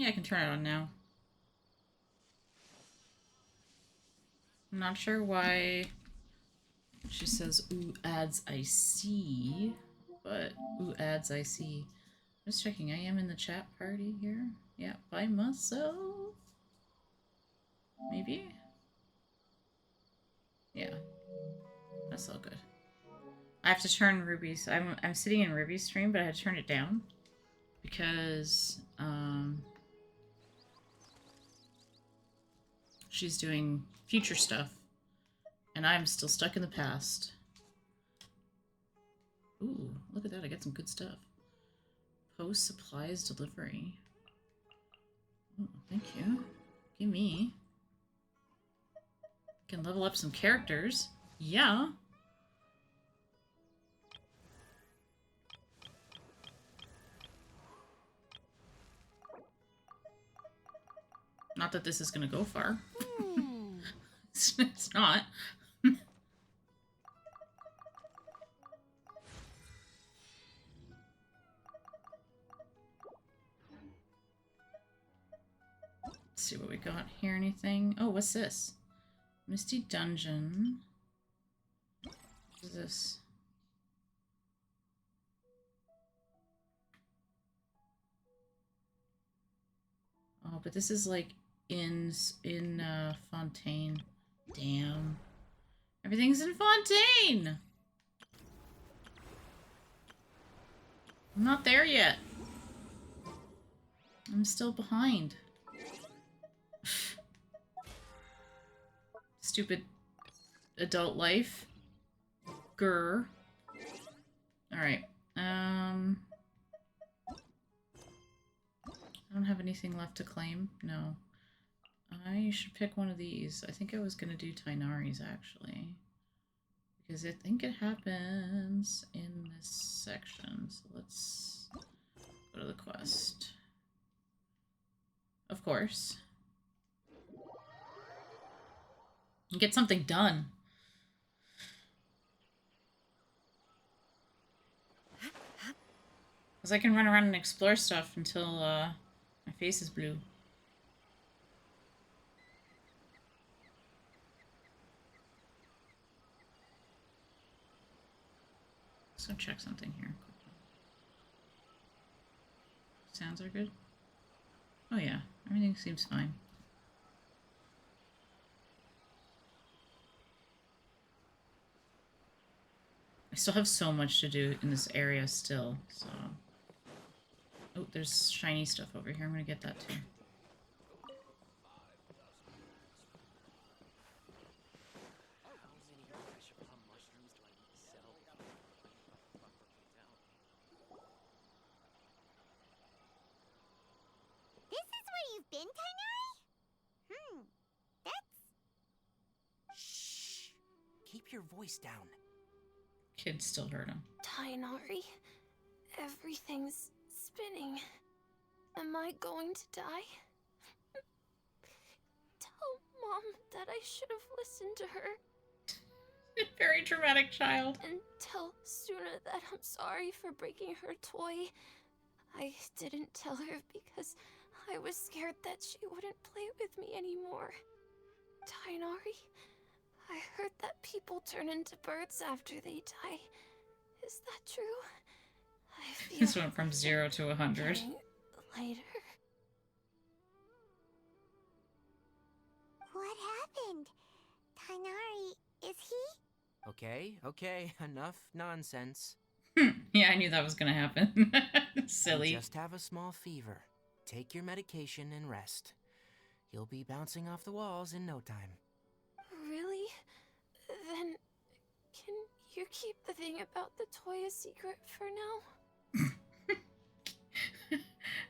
Yeah, I can turn it on now. I'm not sure why she says, ooh, ads I see. But, ooh, ads I see. Just checking, I am in the chat party here. Yeah, by myself. Maybe? Yeah, that's all good. I have to turn Ruby's. I'm sitting in Ruby's stream, but I had to turn it down because she's doing future stuff, and I'm still stuck in the past. Ooh, look at that! I got some good stuff. Post supplies delivery. Oh, thank you. Give me. Can level up some characters. Yeah. Not that this is gonna go far. It's not. Let's see what we got here. Anything? Oh, what's this? Misty Dungeon. What is this? Oh, but this is like in Fontaine. Damn. Everything's in Fontaine! I'm not there yet. I'm still behind. Stupid adult life. Grr. Alright. I don't have anything left to claim. No. I should pick one of these. I think I was gonna do Tainari's, actually. Because I think it happens in this section. So let's go to the quest. Of course. And get something done. Because I can run around and explore stuff until my face is blue. Let's go check something here. Sounds are good. Oh yeah, everything seems fine. I still have so much to do in this area still, so... Oh, there's shiny stuff over here. I'm gonna get that too. This is where you've been, Tainari? That's... Shh! Keep your voice down. Kids still heard him. Tainari, everything's spinning. Am I going to die? Tell Mom that I should have listened to her. Very dramatic child. And tell Suna that I'm sorry for breaking her toy. I didn't tell her because I was scared that she wouldn't play with me anymore. Tainari, I heard that people turn into birds after they die. Is that true? I feel This went from 0 to 100. Later. What happened? Tainari, is he? Okay, enough nonsense. Yeah, I knew that was gonna happen. Silly. You just have a small fever. Take your medication and rest. You'll be bouncing off the walls in no time. Really? Then, can you keep the thing about the toy a secret for now?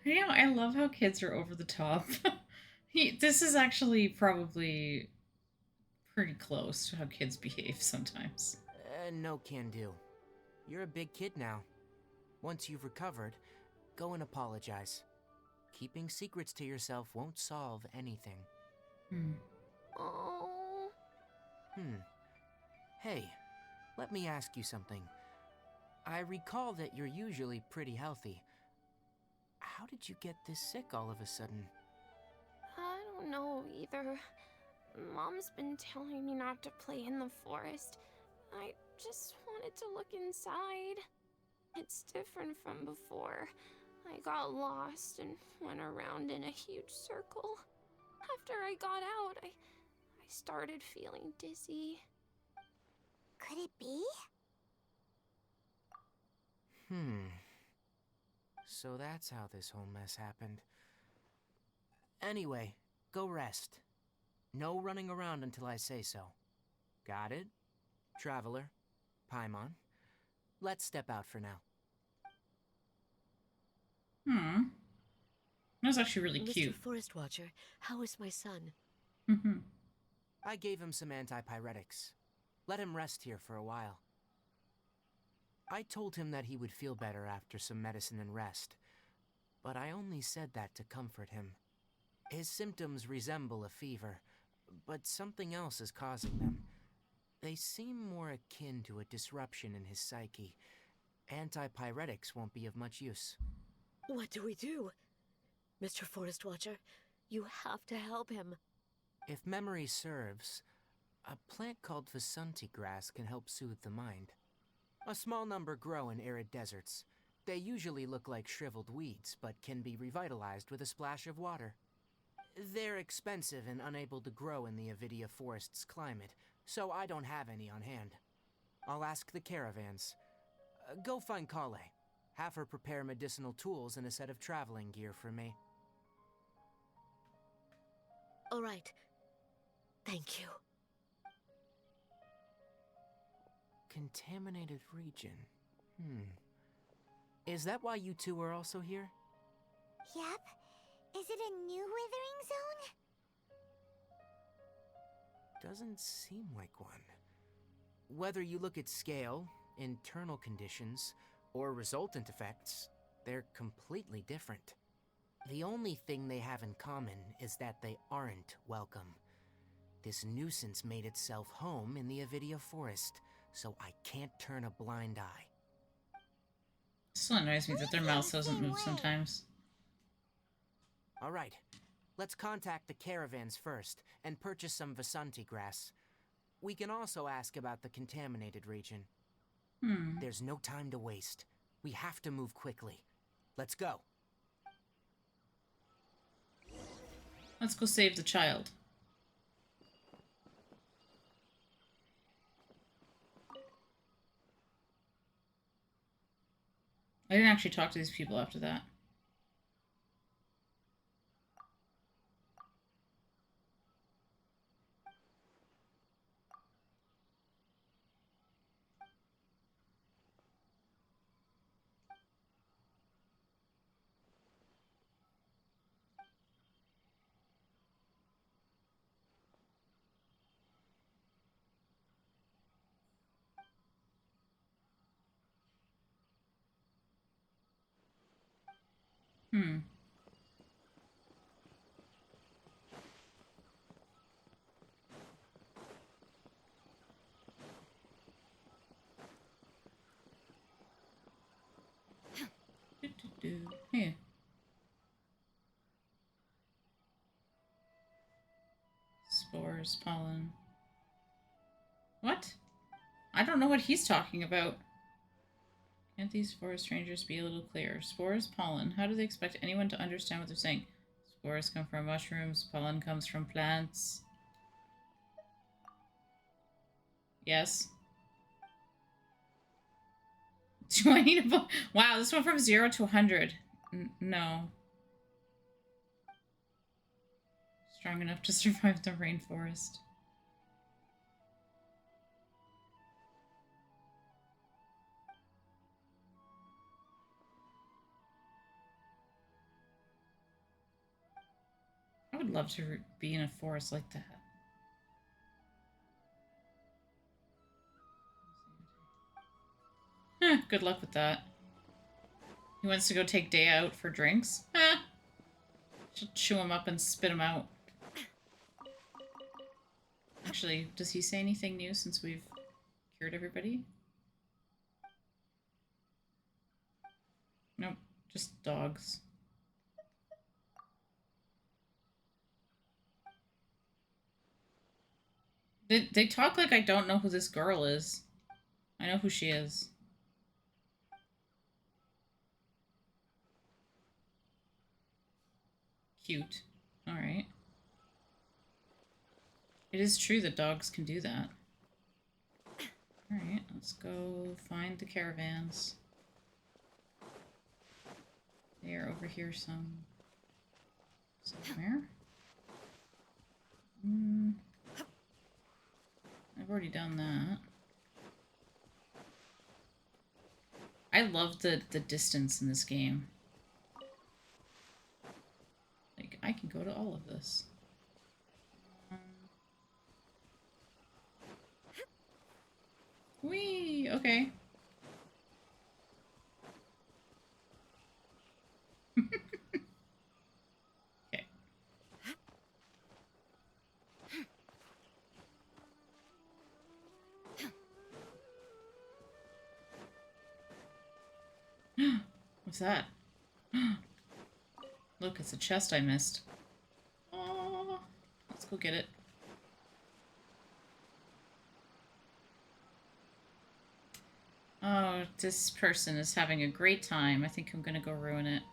You know, I love how kids are over the top. This is actually probably pretty close to how kids behave sometimes. No can do. You're a big kid now. Once you've recovered, go and apologize. Keeping secrets to yourself won't solve anything. Oh. Hey, let me ask you something. I recall that you're usually pretty healthy. How did you get this sick all of a sudden? I don't know either. Mom's been telling me not to play in the forest. I just wanted to look inside. It's different from before. I got lost and went around in a huge circle. After I got out, I started feeling dizzy. Could it be? So that's how this whole mess happened. Anyway, go rest. No running around until I say so. Got it? Traveler, Paimon, let's step out for now. That's actually really Mr. cute. Forest Watcher, how is my son? I gave him some antipyretics. Let him rest here for a while. I told him that he would feel better after some medicine and rest, but I only said that to comfort him. His symptoms resemble a fever, but something else is causing them. They seem more akin to a disruption in his psyche. Antipyretics won't be of much use. What do we do? Mr. Forest Watcher, you have to help him. If memory serves, a plant called Vasanti grass can help soothe the mind. A small number grow in arid deserts. They usually look like shriveled weeds, but can be revitalized with a splash of water. They're expensive and unable to grow in the Avidia forest's climate, so I don't have any on hand. I'll ask the caravans. Go find Kale. Have her prepare medicinal tools and a set of traveling gear for me. All right. Thank you. Contaminated region. Is that why you two are also here? Yep. Is it a new withering zone? Doesn't seem like one. Whether you look at scale, internal conditions, or resultant effects, they're completely different. The only thing they have in common is that they aren't welcome. This nuisance made itself home in the Avidia forest, so I can't turn a blind eye. It still annoys me that their mouth doesn't move sometimes. All right, let's contact the caravans first and purchase some Vasanti grass. We can also ask about the contaminated region. There's no time to waste. We have to move quickly. Let's go. Let's go save the child. I didn't actually talk to these people after that. Here. Spores, pollen. What? I don't know what he's talking about. Can't these forest strangers be a little clearer? Spores, pollen. How do they expect anyone to understand what they're saying? Spores come from mushrooms. Pollen comes from plants. Yes. Do I need a book? Wow, this went from 0 to 100. No. Strong enough to survive the rainforest. I would love to be in a forest like that. Good luck with that. He wants to go take day out for drinks? She'll chew him up and spit him out. Actually, does he say anything new since we've cured everybody? Nope, just dogs. They talk like I don't know who this girl is. I know who she is. Cute. Alright. It is true that dogs can do that. Alright, let's go find the caravans. They are over here somewhere. I've already done that. I love the distance in this game. Like, I can go to all of this. Whee! Okay. Okay. What's that? Look, it's a chest I missed. Oh, let's go get it. Oh, this person is having a great time. I think I'm gonna go ruin it.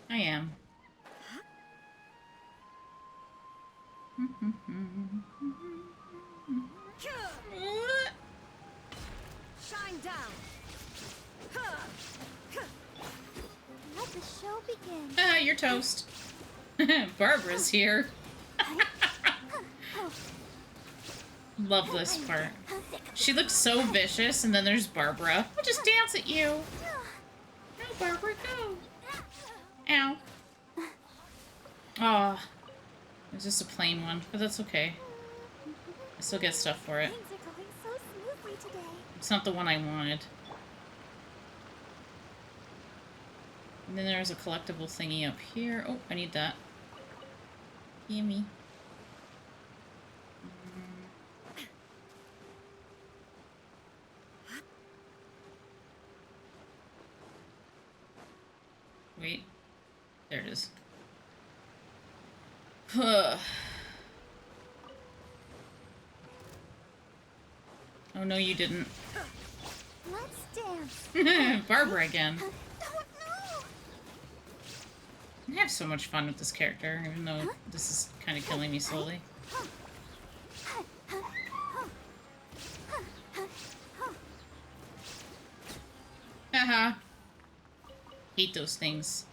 I am. What? Shine down. Let the show begin. Ah, you're toast. Barbara's here. Love this part. She looks so vicious, and then there's Barbara. I'll just dance at you. No, Barbara, go. Ow. Aw. It was just a plain one, but that's okay. I still get stuff for it. Things are going so smoothly today. It's not the one I wanted. And then there's a collectible thingy up here. Oh, I need that. Gimme. Wait. There it is. Oh no, you didn't. Let's dance. Barbara again. Oh no! I have so much fun with this character, even though this is kind of killing me slowly. Haha. Hate those things.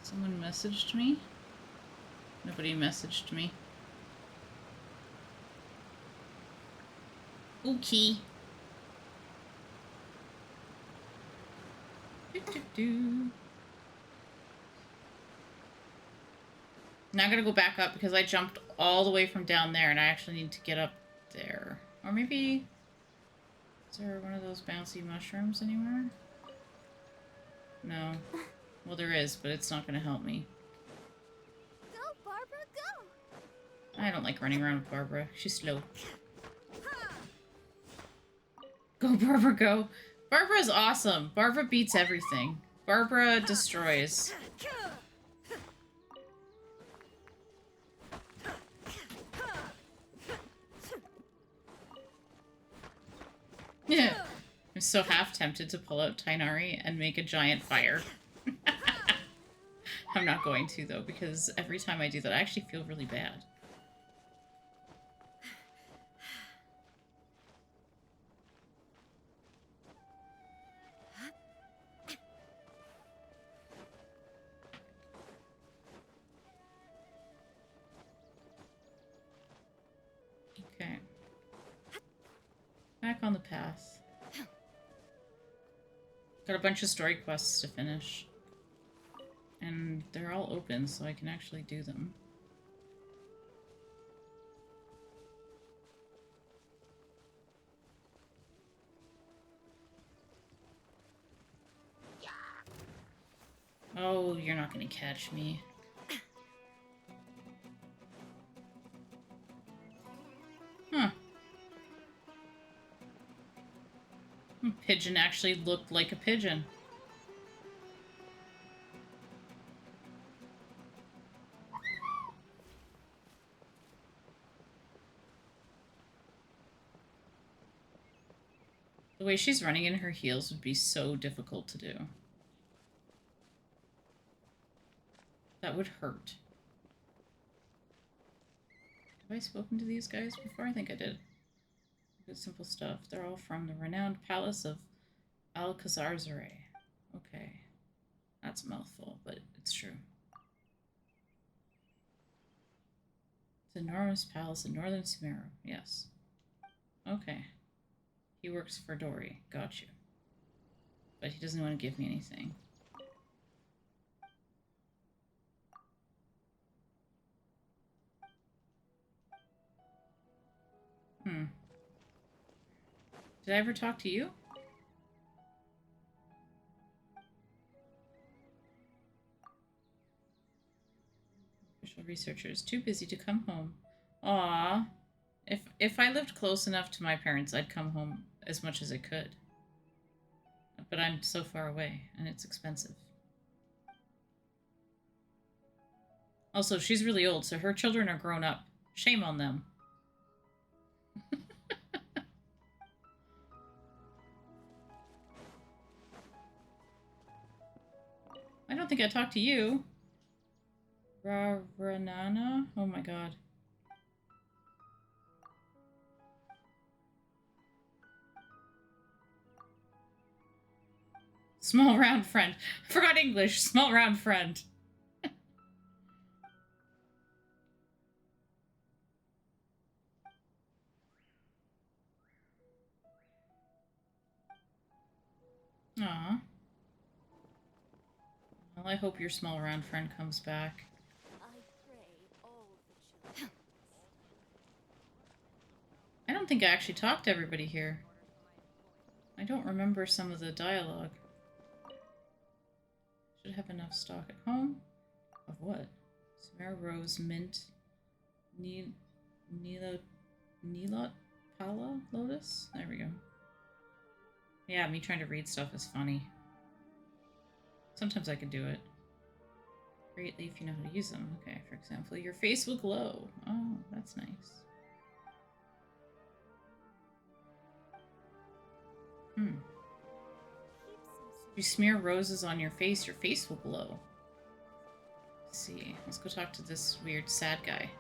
Someone messaged me? Nobody messaged me. Okay. Now I gotta go back up because I jumped all the way from down there and I actually need to get up there. Or maybe... Is there one of those bouncy mushrooms anywhere? No. Well, there is, but it's not gonna help me. Go, Barbara, go! I don't like running around with Barbara. She's slow. Go, Barbara, go. Barbara's awesome. Barbara beats everything. Barbara destroys. Yeah. I'm so half tempted to pull out Tainari and make a giant fire. I'm not going to, though, because every time I do that, I actually feel really bad. Okay. Back on the path. Got a bunch of story quests to finish. And they're all open, so I can actually do them. Oh, you're not gonna catch me. Huh. Pigeon actually looked like a pigeon. The way she's running in her heels would be so difficult to do. That would hurt. Have I spoken to these guys before? I think I did. Good simple stuff. They're all from the renowned palace of Alcazarzare. Okay. That's a mouthful, but it's true. It's an enormous palace in northern Sumeru. Yes. Okay. He works for Dory. Got you. But he doesn't want to give me anything. Did I ever talk to you? Official researcher is too busy to come home. Aww. If I lived close enough to my parents, I'd come home as much as I could. But I'm so far away, and it's expensive. Also, she's really old, so her children are grown up. Shame on them. I don't think I talked to you. Ranana? Oh my god. Small round friend. I forgot English. Small round friend. Aw. Well, I hope your small round friend comes back. I don't think I actually talked to everybody here. I don't remember some of the dialogue. Should have enough stock at home. Of what? Sumeru rose, mint, Nilot Pala lotus? There we go. Yeah, me trying to read stuff is funny. Sometimes I can do it. Greatly if you know how to use them. Okay, for example, your face will glow. Oh, that's nice. If you smear roses on your face will glow. Let's see. Let's go talk to this weird sad guy.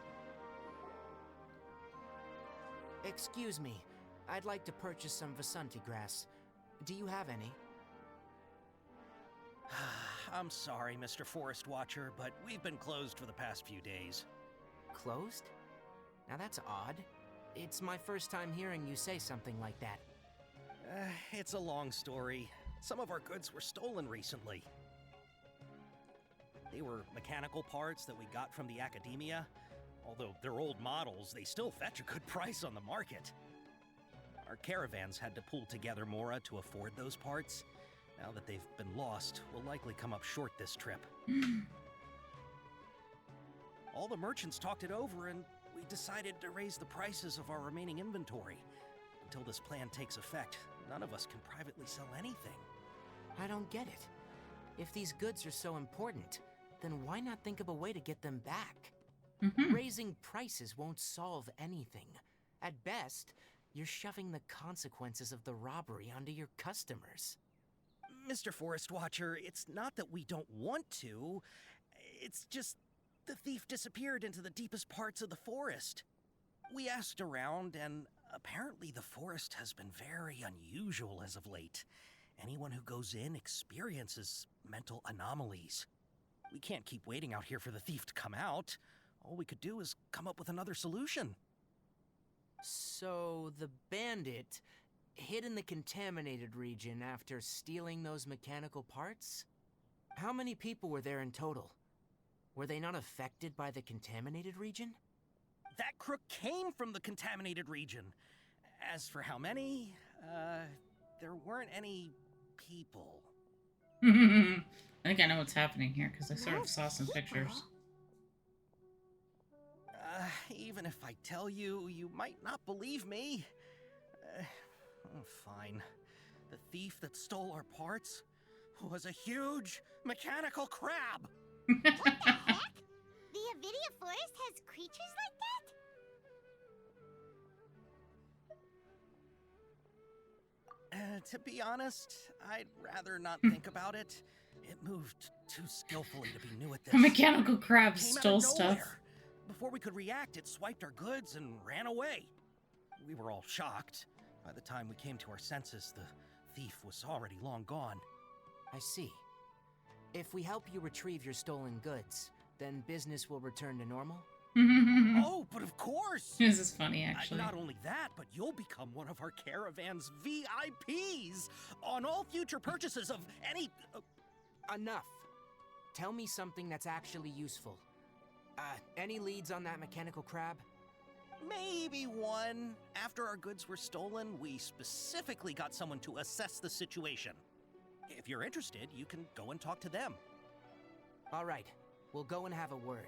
Excuse me. I'd like to purchase some Vasanti grass. Do you have any? I'm sorry, Mr. Forest Watcher, but we've been closed for the past few days. Closed? Now that's odd. It's my first time hearing you say something like that. It's a long story. Some of our goods were stolen recently. They were mechanical parts that we got from the academia. Although they're old models, they still fetch a good price on the market. Our caravans had to pull together more to afford those parts. Now that they've been lost, we'll likely come up short this trip. All the merchants talked it over, and we decided to raise the prices of our remaining inventory. Until this plan takes effect, none of us can privately sell anything. I don't get it. If these goods are so important, then why not think of a way to get them back? Raising prices won't solve anything. At best, you're shoving the consequences of the robbery onto your customers. Mr. Forest Watcher, it's not that we don't want to. It's just the thief disappeared into the deepest parts of the forest. We asked around, and apparently the forest has been very unusual as of late. Anyone who goes in experiences mental anomalies. We can't keep waiting out here for the thief to come out. All we could do is come up with another solution. So the bandit hid in the contaminated region after stealing those mechanical parts? How many people were there in total? Were they not affected by the contaminated region? That crook came from the contaminated region. As for how many, there weren't any people. I think I know what's happening here, because I sort of saw some pictures. Even if I tell you, you might not believe me. Fine. The thief that stole our parts was a huge mechanical crab. What the heck? The Avidia forest has creatures like that? To be honest, I'd rather not think about it. It moved too skillfully to be new at this. A mechanical crab Came out stole of stuff. nowhere. Before we could react, it swiped our goods and ran away. We were all shocked. By the time we came to our senses, the thief was already long gone. I see. If we help you retrieve your stolen goods, then business will return to normal? Oh, but of course! This is funny, actually. Not only that, but you'll become one of our caravan's VIPs on all future purchases of any... Enough. Tell me something that's actually useful. Any leads on that mechanical crab? Maybe one. After our goods were stolen, we specifically got someone to assess the situation. If you're interested, you can go and talk to them. All right. We'll go and have a word.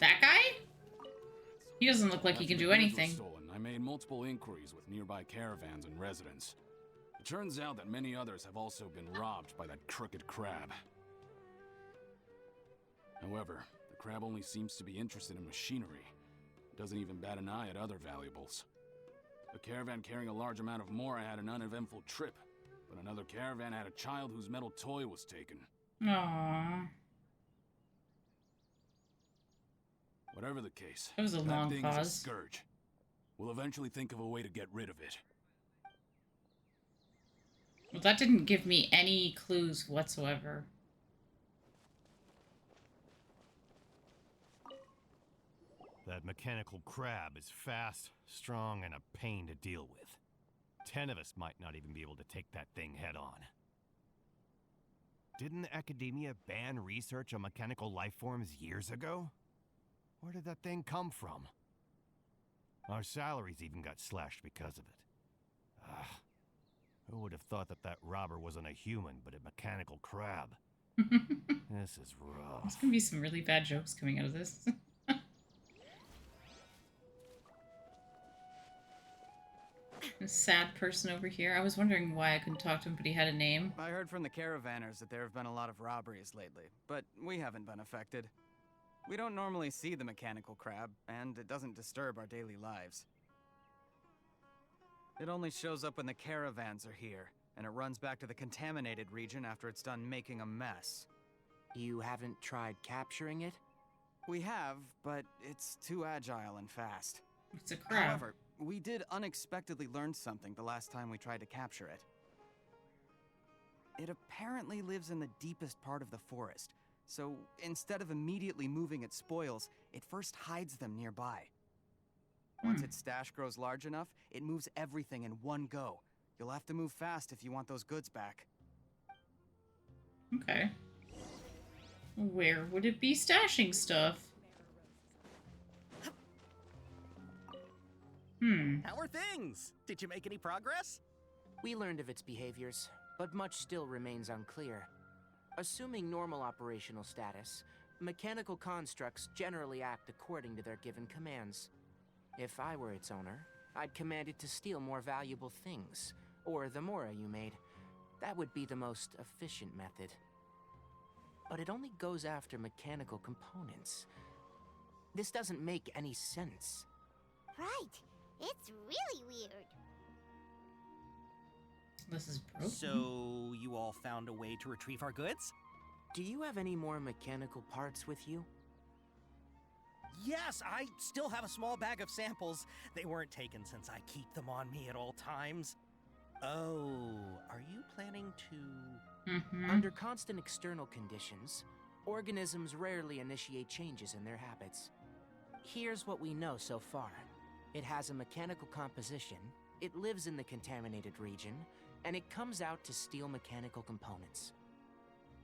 That guy? He doesn't look like he can do anything. Stolen, I made multiple inquiries with nearby caravans and residents. It turns out that many others have also been robbed by that crooked crab. However, the crab only seems to be interested in machinery. It doesn't even bat an eye at other valuables. A caravan carrying a large amount of Mora had an uneventful trip, but another caravan had a child whose metal toy was taken. Aww. Whatever the case, That was a long thing pause. is a scourge. We'll eventually think of a way to get rid of it. Well, that didn't give me any clues whatsoever. That mechanical crab is fast, strong, and a pain to deal with. 10 of us might not even be able to take that thing head on. Didn't academia ban research on mechanical life forms years ago? Where did that thing come from? Our salaries even got slashed because of it. Who would have thought that that robber wasn't a human, but a mechanical crab? This is rough. There's gonna be some really bad jokes coming out of this. A sad person over here. I was wondering why I couldn't talk to him, but he had a name. I heard from the caravanners that there have been a lot of robberies lately, but we haven't been affected. We don't normally see the mechanical crab, and it doesn't disturb our daily lives. It only shows up when the caravans are here, and it runs back to the contaminated region after it's done making a mess. You haven't tried capturing it? We have, but it's too agile and fast. It's a crab. However, we did unexpectedly learn something the last time we tried to capture it. It apparently lives in the deepest part of the forest, so instead of immediately moving its spoils, it first hides them nearby. Once its stash grows large enough, it moves everything in one go. You'll have to move fast if you want those goods back. Okay. Where would it be stashing stuff? How are things? Did you make any progress? We learned of its behaviors, but much still remains unclear. Assuming normal operational status, mechanical constructs generally act according to their given commands. If I were its owner, I'd command it to steal more valuable things, or the Mora you made. That would be the most efficient method. But it only goes after mechanical components. This doesn't make any sense. Right. It's really weird. This is broken. So, you all found a way to retrieve our goods? Do you have any more mechanical parts with you? Yes, I still have a small bag of samples. They weren't taken since I keep them on me at all times. Oh, are you planning to... Under constant external conditions, organisms rarely initiate changes in their habits. Here's what we know so far. It has a mechanical composition, it lives in the contaminated region, and it comes out to steal mechanical components.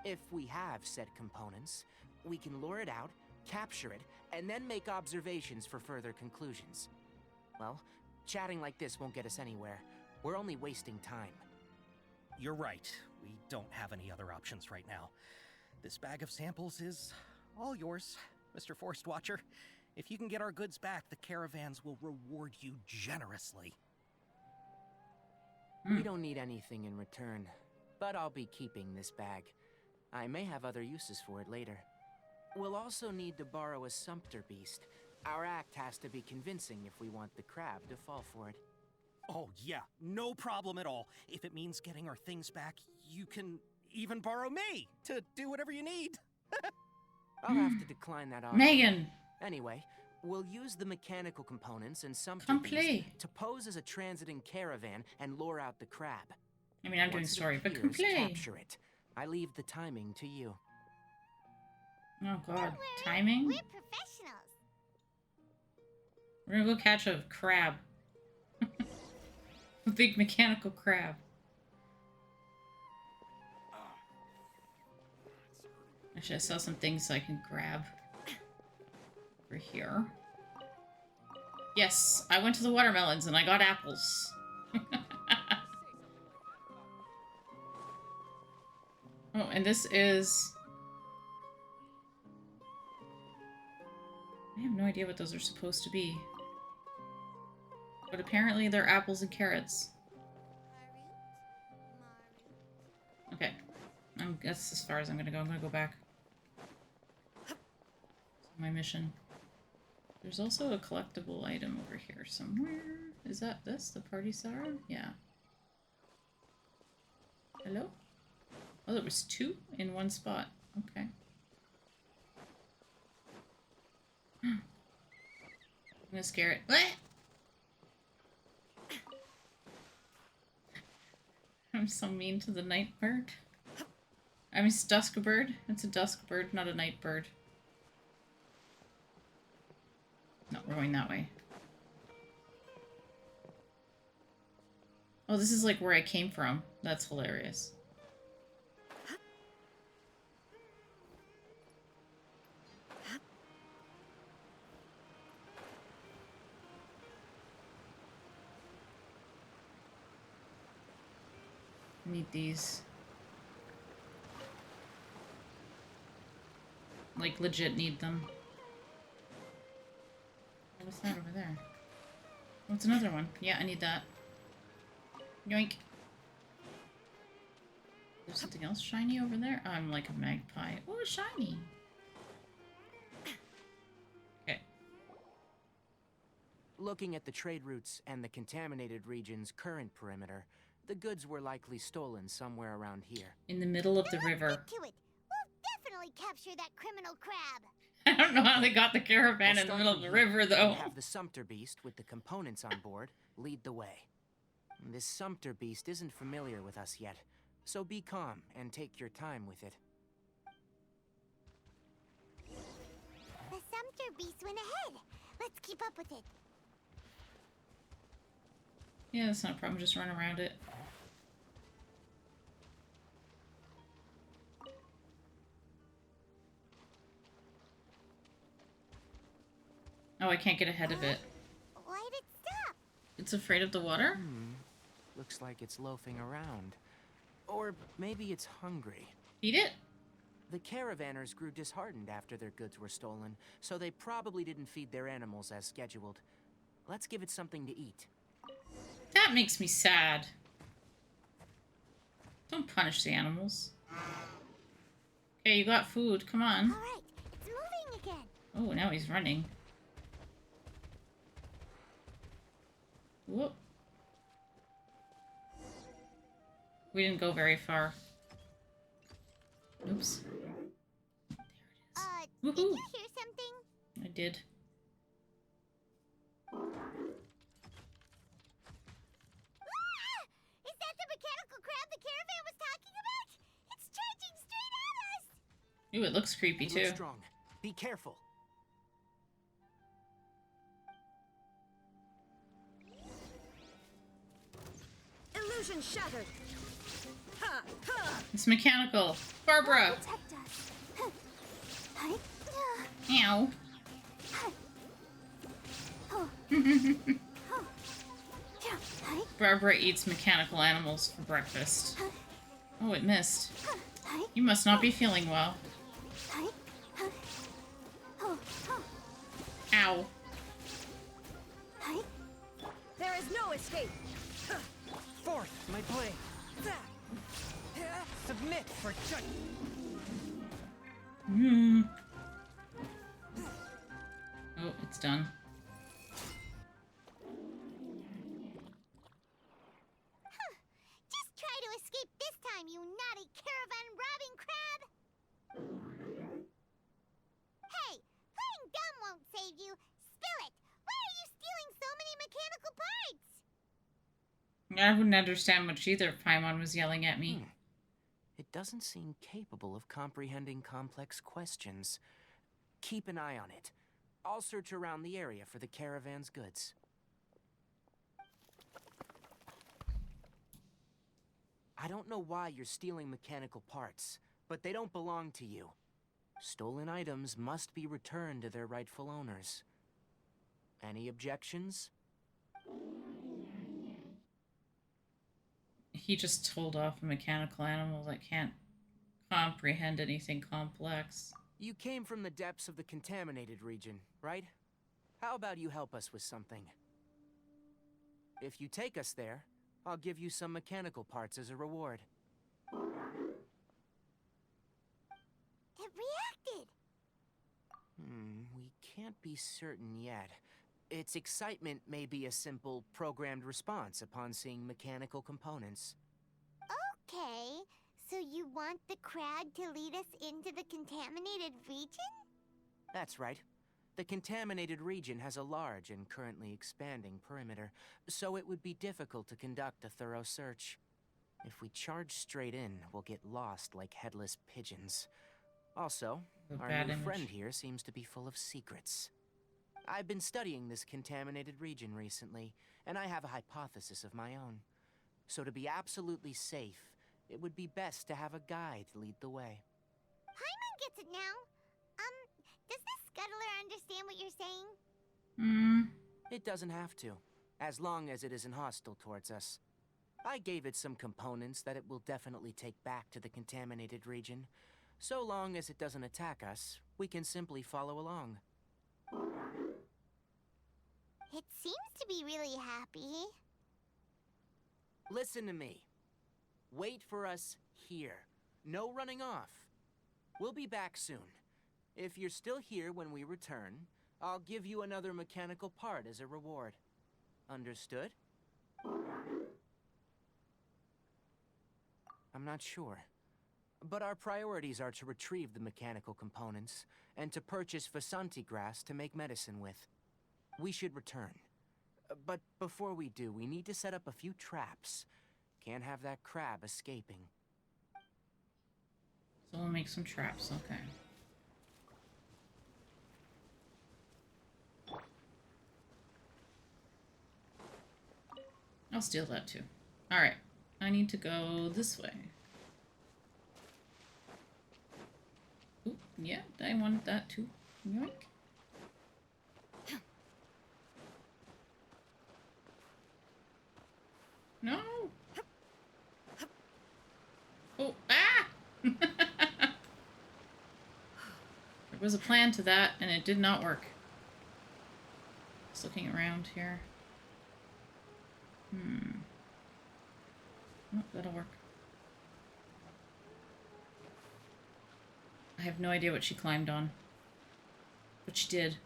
If we have said components, we can lure it out, capture it, and then make observations for further conclusions. Well, chatting like this won't get us anywhere. We're only wasting time. You're right. We don't have any other options right now. This bag of samples is all yours, Mr. Forest Watcher. If you can get our goods back, the caravans will reward you generously. We don't need anything in return, but I'll be keeping this bag. I may have other uses for it later. We'll also need to borrow a sumpter beast. Our act has to be convincing if we want the crab to fall for it. Oh, yeah, no problem at all. If it means getting our things back, you can even borrow me to do whatever you need. I'll have to decline that offer. Megan! Anyway, we'll use the mechanical components and sumpter Come beast play. to pose as a transiting caravan and lure out the crab. I mean, I'm doing Once it story, but come appears, play. capture it. I leave the timing to you. Oh god, Don't worry, timing? We're professionals. We're gonna go catch a crab. A big mechanical crab. Actually, I saw some things I can grab. Over here. Yes, I went to the watermelons and I got apples. Oh, and this is... I have no idea what those are supposed to be. But apparently they're apples and carrots. Okay. That's as far as I'm gonna go. I'm gonna go back. My mission. There's also a collectible item over here somewhere. Is that this? The party star? Yeah. Hello? Oh, there was two in one spot. Okay. I'm gonna scare it. What? I'm so mean to the night bird. I mean, it's dusk bird. It's a dusk bird, not a night bird. No, we're going that way. Oh, this is like where I came from. That's hilarious. Need these. Like, legit need them. What's that over there? What's another one? Yeah, I need that. Yoink. There's something else shiny over there? I'm like a magpie. Oh, shiny! Okay. Looking at the trade routes and the contaminated region's current perimeter, the goods were likely stolen somewhere around here. In the middle of the Then let's river. get to it. We'll definitely capture that criminal crab. I don't know how they got the caravan We'll in the start middle of from the here river, and though. have the sumpter beast with the components on board lead the way. This sumpter beast isn't familiar with us yet, so be calm and take your time with it. The sumpter beast went ahead. Let's keep up with it. Yeah, that's not a problem. Just run around it. Oh, I can't get ahead of it. Why did it stop? It's afraid of the water? Looks like it's loafing around. Or maybe it's hungry. Eat it? The caravanners grew disheartened after their goods were stolen, so they probably didn't feed their animals as scheduled. Let's give it something to eat. That makes me sad. Don't punish the animals. Okay, you got food. Come on. All right, it's moving again. Oh, now he's running. Whoop. We didn't go very far. Oops. Did Woohoo! you hear something? I did. Ah! Is that the mechanical crab the caravan was talking about? It's charging straight at us! Ooh, it looks creepy It too. looks strong. Be careful. Illusion shattered. Ha! Ha! It's mechanical. Barbara! Protect us. Hi. Ow. Barbara eats mechanical animals for breakfast. Oh, it missed. You must not be feeling well. Ow. There is no escape. Fourth, my blade. Submit for judgment. done. Just try to escape this time, you naughty caravan robbing crab! Hey, playing dumb won't save you. Spill it! Why are you stealing so many mechanical parts? I wouldn't understand much either if Paimon was yelling at me. It doesn't seem capable of comprehending complex questions. Keep an eye on it. I'll search around the area for the caravan's goods. I don't know why you're stealing mechanical parts, but they don't belong to you. Stolen items must be returned to their rightful owners. Any objections? He just told off a mechanical animal that can't comprehend anything complex. You came from the depths of the contaminated region, right? How about you help us with something? If you take us there, I'll give you some mechanical parts as a reward. It reacted! We can't be certain yet. Its excitement may be a simple, programmed response upon seeing mechanical components. Okay, so you want the crab to lead us into the contaminated region? That's right. The contaminated region has a large and currently expanding perimeter, so it would be difficult to conduct a thorough search. If we charge straight in, we'll get lost like headless pigeons. Also, our new friend here seems to be full of secrets. I've been studying this contaminated region recently, and I have a hypothesis of my own. So to be absolutely safe, it would be best to have a guide lead the way. Paimon gets it now. Does this scuttler understand what you're saying? It doesn't have to, as long as it isn't hostile towards us. I gave it some components that it will definitely take back to the contaminated region. So long as it doesn't attack us, we can simply follow along. It seems to be really happy. Listen to me. Wait for us here. No running off. We'll be back soon. If you're still here when we return, I'll give you another mechanical part as a reward. Understood? I'm not sure. But our priorities are to retrieve the mechanical components, and to purchase Vasanti grass to make medicine with. We should return. But before we do, we need to set up a few traps. Can't have that crab escaping. So we'll make some traps, okay. I'll steal that too. Alright, I need to go this way. Ooh, yeah, I wanted that too. Yoink. No! Oh, ah! There was a plan to that, and it did not work. Just looking around here. Oh, that'll work. I have no idea what she climbed on. But she did.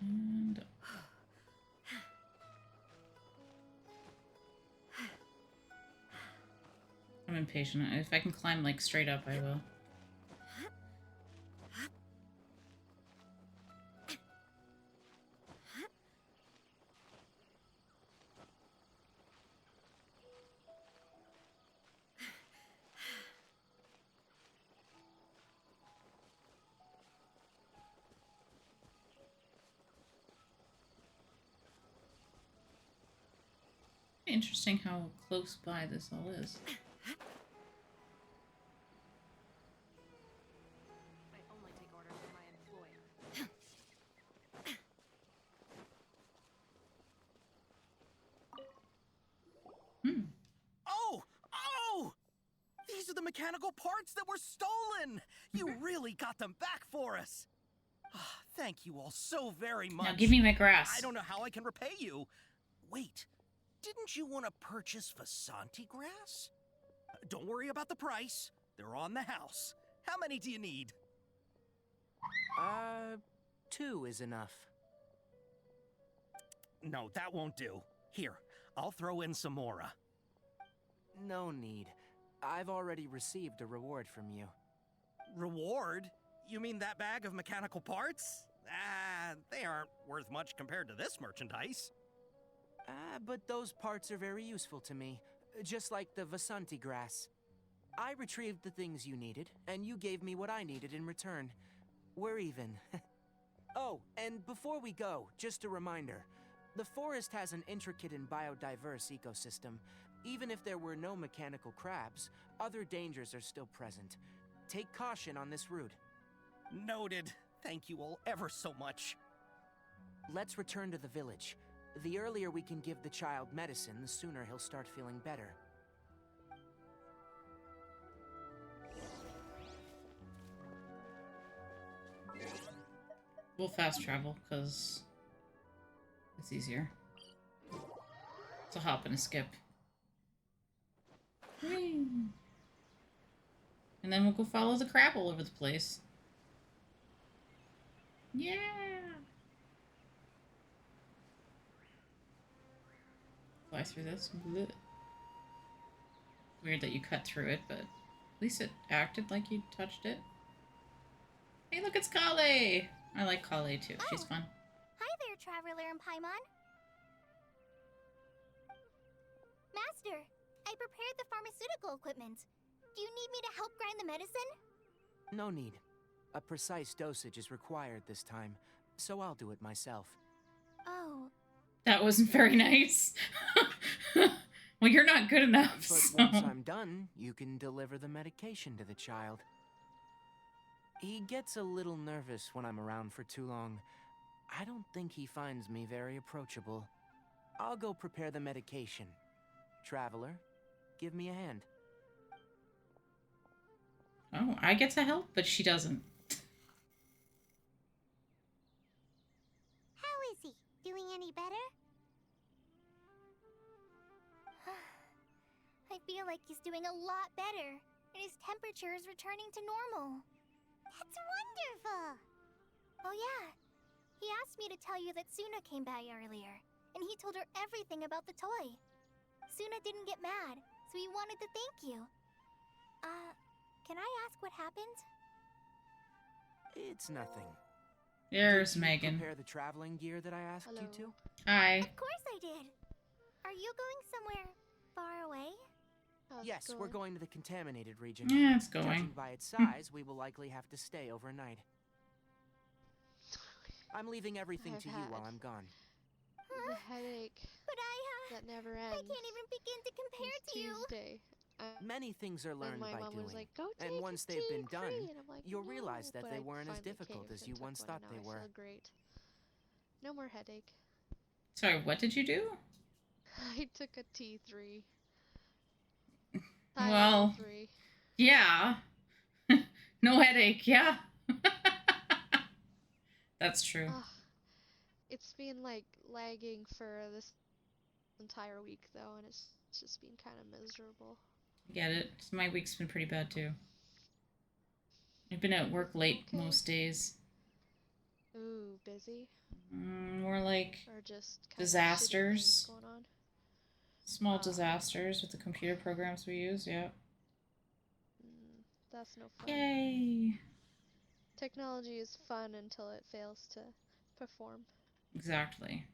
And I'm impatient. If I can climb like straight up, I will. Interesting how close by this all is. I only take orders from my employer. mechanical parts that were stolen! You really got them back for us! Ah, thank you all so very much. Now give me my grass. I don't know how I can repay you. Wait, didn't you want to purchase Vasanti grass? Don't worry about the price. They're on the house. How many do you need? 2 is enough. No, that won't do. Here, I'll throw in some more. No need. I've already received a reward from you. Reward? You mean that bag of mechanical parts? They aren't worth much compared to this merchandise. But those parts are very useful to me, just like the Vasanti grass. I retrieved the things you needed, and you gave me what I needed in return. We're even. Oh, and before we go, just a reminder. The forest has an intricate and biodiverse ecosystem. Even if there were no mechanical crabs, other dangers are still present. Take caution on this route. Noted. Thank you all ever so much. Let's return to the village. The earlier we can give the child medicine, the sooner he'll start feeling better. We'll fast travel, because it's easier. It's a hop and a skip. Whee! And then we'll go follow the crab all over the place. Yeah! Fly through this. Blech. Weird that you cut through it, but at least it acted like you touched it. Hey, look, it's Kale! I like Kale too. She's fun. Hi there, Traveler and Paimon. Master, I prepared the pharmaceutical equipment. Do you need me to help grind the medicine? No need. A precise dosage is required this time, so I'll do it myself. Oh. That wasn't very nice. Well, you're not good enough, But so... once I'm done, you can deliver the medication to the child. He gets a little nervous when I'm around for too long. I don't think he finds me very approachable. I'll go prepare the medication. Traveler, give me a hand. Oh, I get to help, but she doesn't. How is he? Doing any better? I feel like he's doing a lot better, and his temperature is returning to normal. That's wonderful! Oh yeah, he asked me to tell you that Suna came by earlier, and he told her everything about the toy. Suna didn't get mad, so he wanted to thank you. Can I ask what happened? It's nothing. There's Did you Megan. prepare the traveling gear that I asked you to? Hi. Of course I did! Are you going somewhere far away? Yes, we're going to the contaminated region. Yeah, it's Judging going. by its size, we will likely have to stay overnight. I'm leaving everything to you while I'm gone. The headache But that never I ends. can't even begin to compare It's to you. Tuesday. Many things are And learned my by mom doing. was like, "Go take And a once they've tea been done, free," and I'm like, you'll "No," realize that but they I weren't as finally difficult caved as and you took once one, thought and they now were. I feel great. No more headache. Sorry, what did you do? I took a T3. Well, Tylenol 3. yeah. No headache, yeah. That's true. Ugh. It's been like lagging for this entire week though, and it's just been kind of miserable. Get it. My week's been pretty bad too. I've been at work late Okay. most days. Ooh, busy? More like Or just kind of shitty disasters. things going on? Small Ah. disasters with the computer programs we use, yeah. That's no fun. Yay! Technology is fun until it fails to perform. Exactly.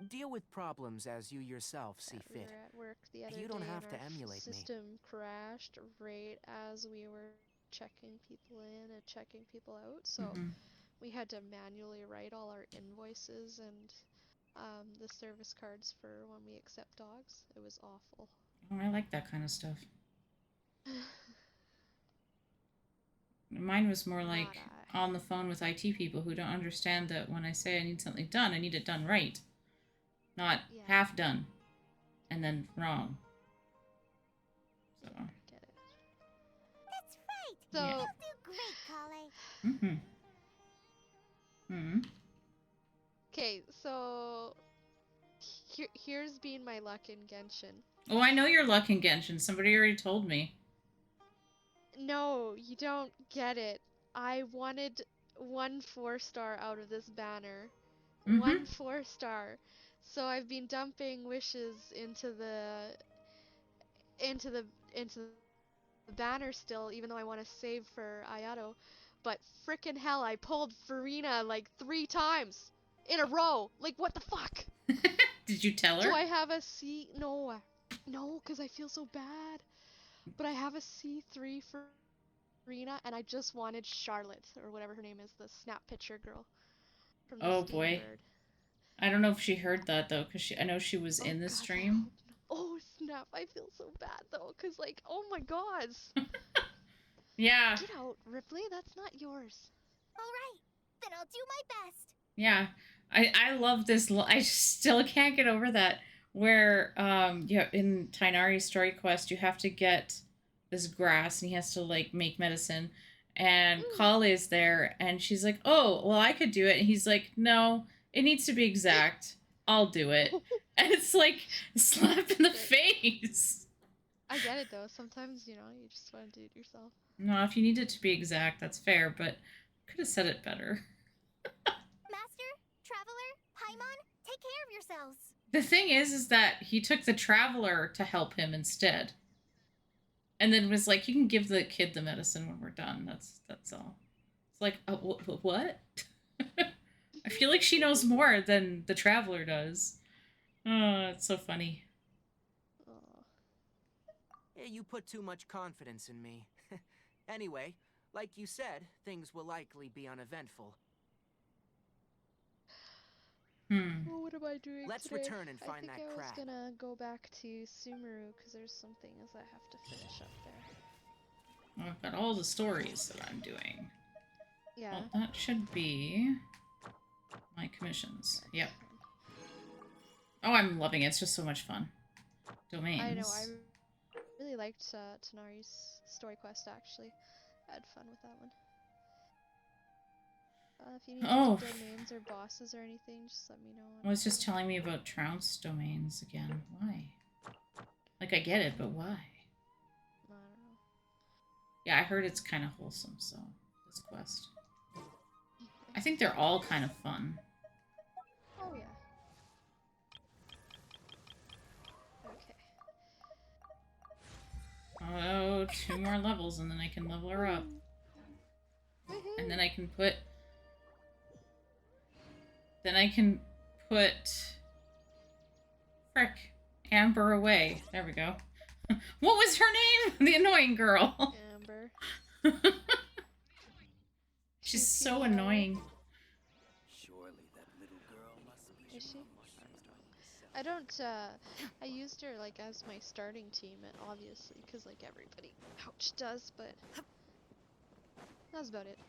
Deal with problems as you yourself see We fit. were at work the other You don't day have and to our emulate me. system crashed right as we were checking people in and checking people out. So Mhm. we had to manually write all our invoices and the service cards for when we accept dogs. It was awful. Oh, I like that kind of stuff. Mine was more like Not on the phone with IT people who don't understand that when I say I need something done, I need it done right. Not Yeah. half done and then wrong. So, Get it. Yeah. So, Do great, Kale. Mm-hmm. Mm-hmm. okay, so here's been my luck in Genshin. Oh, I know your luck in Genshin. Somebody already told me. No, you don't get it. I wanted one 4-star out of this banner. Mm-hmm. One 4-star. So I've been dumping wishes into the into the banner still, even though I want to save for Ayato. But frickin' hell, I pulled Farina like 3 times in a row. Like, what the fuck? Did you tell her? Do I have a C? No. No, because I feel so bad. But I have a C3 for Farina, and I just wanted Charlotte, or whatever her name is, the snap picture girl from the Oh Steam boy. Bird. I don't know if she heard that though, because I know she was Oh in the gosh, I stream. hope not. Oh snap, I feel so bad though, because like, oh my gosh. Yeah. Get out, Ripley, that's not yours. Alright, then I'll do my best. Yeah. I love this. I still can't get over that. Where yeah, in Tainari's story quest, you have to get this grass, and he has to like make medicine. And Kale is there, and she's like, "Oh, well, I could do it." And he's like, "No, it needs to be exact. I'll do it." And it's like a slap in the face. I get it though, sometimes, you just want to do it yourself. No, if you need it to be exact, that's fair, but could have said it better. Master, Traveler, Paimon, take care of yourselves. The thing is that he took the traveler to help him instead, and then was like, "You can give the kid the medicine when we're done. That's all." It's like, what? I feel like she knows more than the traveler does. Oh, it's so funny. Yeah, you put too much confidence in me. Anyway, like you said, things will likely be uneventful. Oh, what am I doing Let's today? return and I find think that I was crab. gonna go back to Sumeru because there's some things I have to finish up there. Well, I've got all the stories that I'm doing. Yeah. Well, that should be my commissions. Yep. Oh, I'm loving it. It's just so much fun. Domains. I know, I really liked Tanari's story quest actually. I had fun with that one. If you need Oh. domains or bosses or anything, just let me know. Well, it's just telling me about Trounce domains again. Why? Like, I get it, but why? I don't know. Yeah, I heard it's kind of wholesome, so this quest. I think they're all kind of fun. Oh yeah. Okay. Oh, 2 more levels, and then I can level her up. And then I can put... Frick. Amber away. There we go. What was her name? The annoying girl. Amber. She's so annoying. Surely that little girl must be. Is she? I don't, I used her, like, as my starting team, obviously, because, like, everybody, does, but that's about it.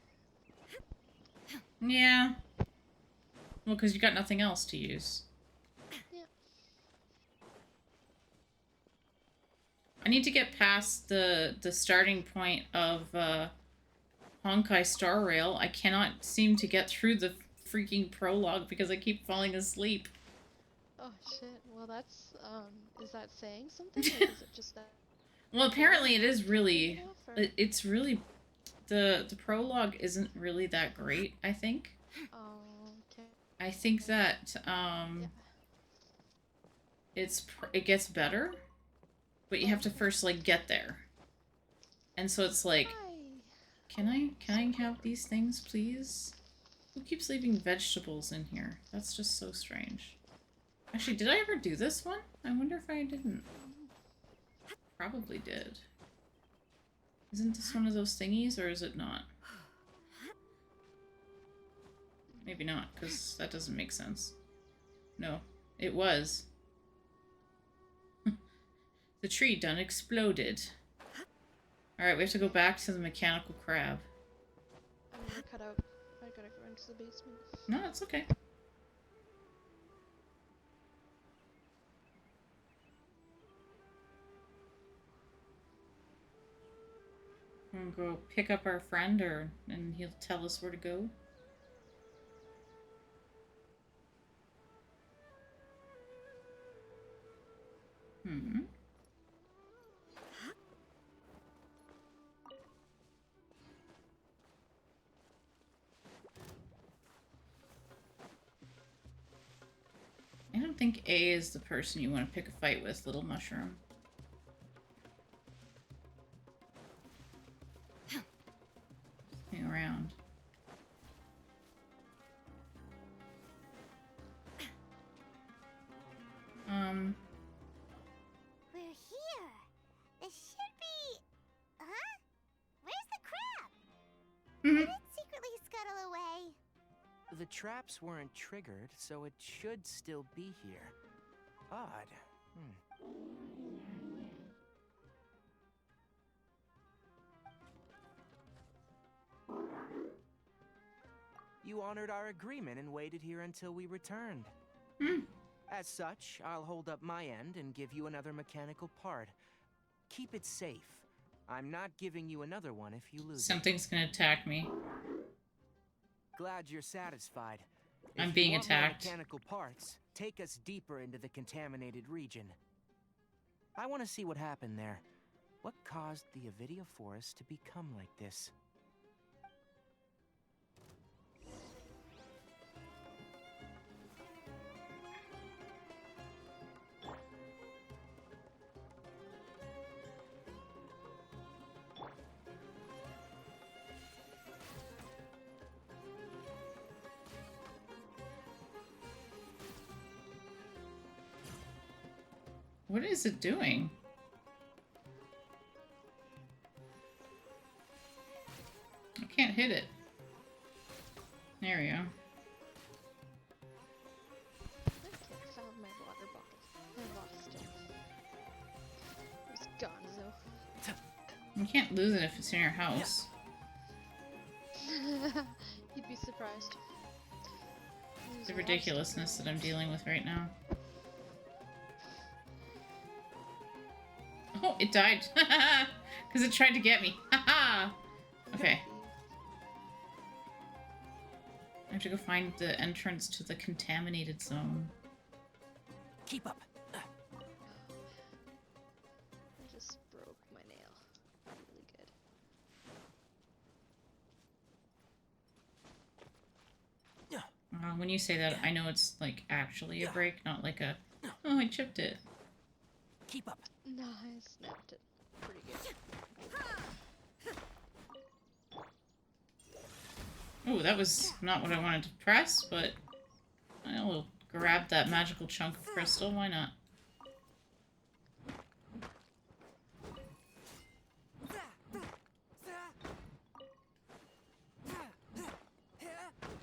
Yeah. Well, because you got nothing else to use. Yeah. I need to get past the starting point of Honkai Star Rail. I cannot seem to get through the freaking prologue because I keep falling asleep. Oh shit. Well, that's is that saying something, or is it just that? Well, apparently it is really. It's really the prologue isn't really that great. I think. Oh, okay. I think that Yeah. it gets better, but you have to first like get there. And so it's like, can I have these things, please? Who keeps leaving vegetables in here? That's just so strange. Actually, did I ever do this one? I wonder if I didn't. Probably did. Isn't this one of those thingies, or is it not? Maybe not, because that doesn't make sense. No, it was. The tree done exploded. Alright, we have to go back to the mechanical crab. I'm gonna cut out. I gotta go into the basement. No, it's okay. I'm gonna go pick up our friend, and he'll tell us where to go. Hmm. I don't think A is the person you want to pick a fight with, little mushroom. Hang around. We're here. This should be... Huh? Where's the crab? Did it secretly scuttle away? The traps weren't triggered, so it should still be here. Odd. You honored our agreement and waited here until we returned. As such, I'll hold up my end and give you another mechanical part. Keep it safe. I'm not giving you another one if you lose Something's gonna attack me. Glad you're satisfied. I'm If being you want more attacked. mechanical parts, take us deeper into the contaminated region. I want to see what happened there. What caused the Avidia forest to become like this? What is it doing? I can't hit it. There we go. I think I found my water bottle. I lost it. It's gone, though. You can't lose it if it's in your house. You'd be surprised. The ridiculousness that I'm dealing with right now. Oh, it died. Because it tried to get me. Haha! Okay. I have to go find the entrance to the contaminated zone. Keep up. I just broke my nail. Really good. When you say that, I know it's like actually a break, not like a, oh, I chipped it. Keep up. No, I snapped it. Pretty good. Oh, that was not what I wanted to press, but I will grab that magical chunk of crystal. Why not?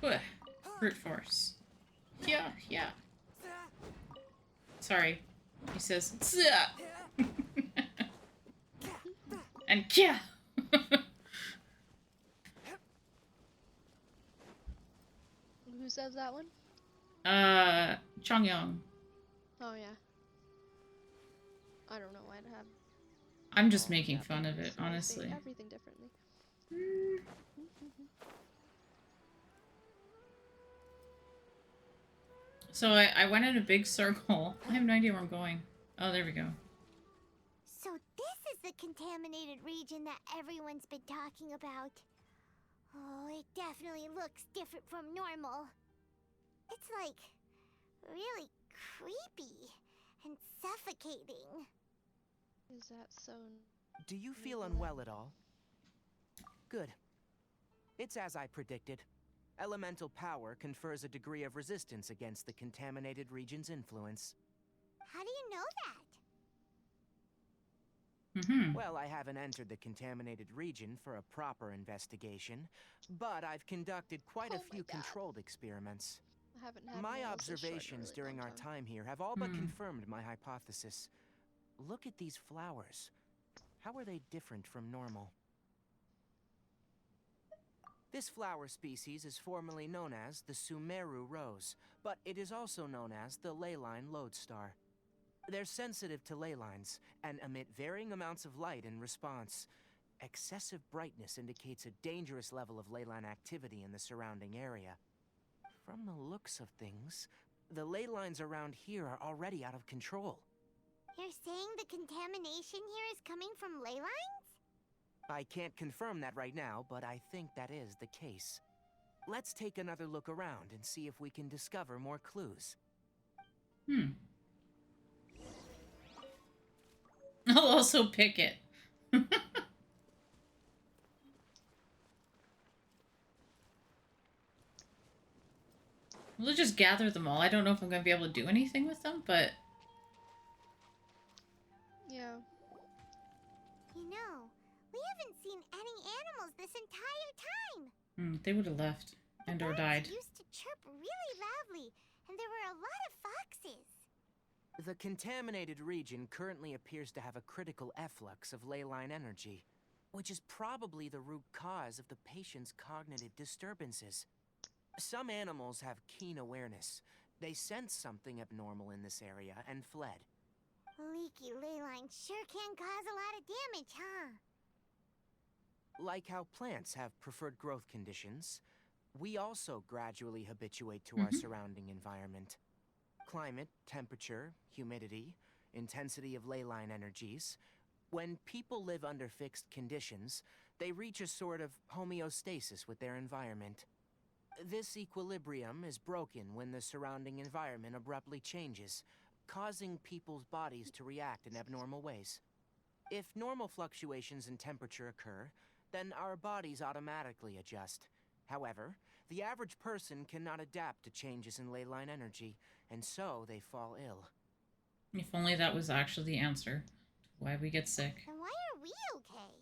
Ugh. Brute force. Yeah, yeah. Sorry. He says, "Zah." And yeah. Who says that one? Chongyong. Oh, yeah. I don't know why to have. I'm just making fun of it, honestly. Everything differently. So I went in a big circle. I have no idea where I'm going. Oh, there we go. So this is the contaminated region that everyone's been talking about. Oh, it definitely looks different from normal. It's like really creepy and suffocating. Is that so? Do you feel unwell at all? Good. It's as I predicted. Elemental power confers a degree of resistance against the contaminated region's influence. How do you know that? Well, I haven't entered the contaminated region for a proper investigation, but I've conducted quite a few controlled experiments. I haven't had My nails this short in a observations really during long our time. time here have all but confirmed my hypothesis. Look at these flowers. How are they different from normal? This flower species is formerly known as the Sumeru rose, but it is also known as the leyline lodestar. They're sensitive to ley lines and emit varying amounts of light in response. Excessive brightness indicates a dangerous level of ley line activity in the surrounding area. From the looks of things, the ley lines around here are already out of control. You're saying the contamination here is coming from ley lines? I can't confirm that right now, but I think that is the case. Let's take another look around and see if we can discover more clues. I'll also pick it. We'll just gather them all. I don't know if I'm going to be able to do anything with them, but... Yeah. You know, we haven't seen any animals this entire time. They would have left and or Birds died. used to chirp really loudly, and there were a lot of foxes. The contaminated region currently appears to have a critical efflux of ley line energy, which is probably the root cause of the patient's cognitive disturbances. Some animals have keen awareness. They sensed something abnormal in this area and fled. Leaky ley lines sure can cause a lot of damage, huh? Like how plants have preferred growth conditions, we also gradually habituate to our surrounding environment. Climate, temperature, humidity, intensity of ley line energies. When people live under fixed conditions, they reach a sort of homeostasis with their environment. This equilibrium is broken when the surrounding environment abruptly changes, causing people's bodies to react in abnormal ways. If normal fluctuations in temperature occur, then our bodies automatically adjust. However, the average person cannot adapt to changes in ley line energy, and so they fall ill. If only that was actually the answer to why we get sick. Then why are we okay?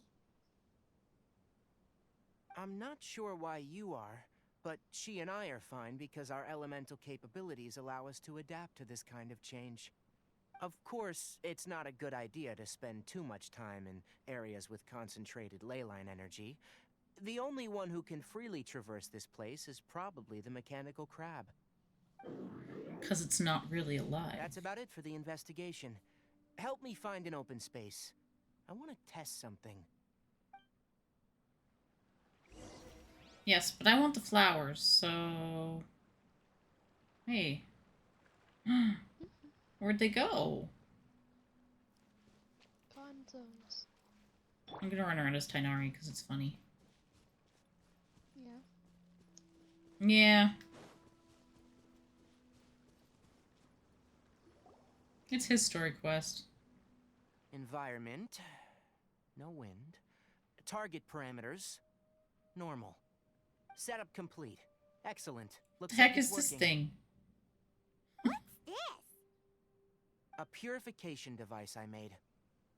I'm not sure why you are, but she and I are fine because our elemental capabilities allow us to adapt to this kind of change. Of course, it's not a good idea to spend too much time in areas with concentrated ley line energy. The only one who can freely traverse this place is probably the mechanical crab. Because it's not really alive. That's about it for the investigation. Help me find an open space. I want to test something. Yes, but I want the flowers, so... Hey. Where'd they go? Gonzos. I'm gonna run around as Tainari because it's funny. Yeah. Yeah. It's his story quest. Environment. No wind. Target parameters. Normal. Setup complete. Excellent. Looks The heck like it's is this working. thing? What's this? A purification device I made.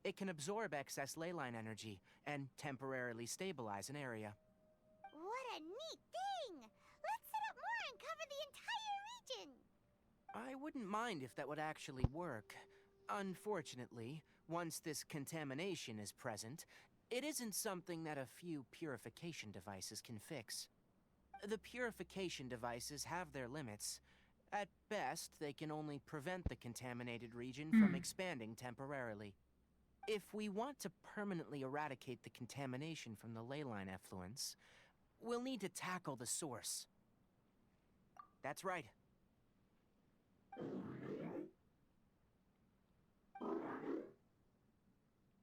It can absorb excess ley line energy and temporarily stabilize an area. What a neat thing! Let's set up more and cover the entire region! I wouldn't mind if that would actually work. Unfortunately, once this contamination is present, it isn't something that a few purification devices can fix. The purification devices have their limits. At best, they can only prevent the contaminated region from expanding temporarily. If we want to permanently eradicate the contamination from the ley line effluents, we'll need to tackle the source. That's right.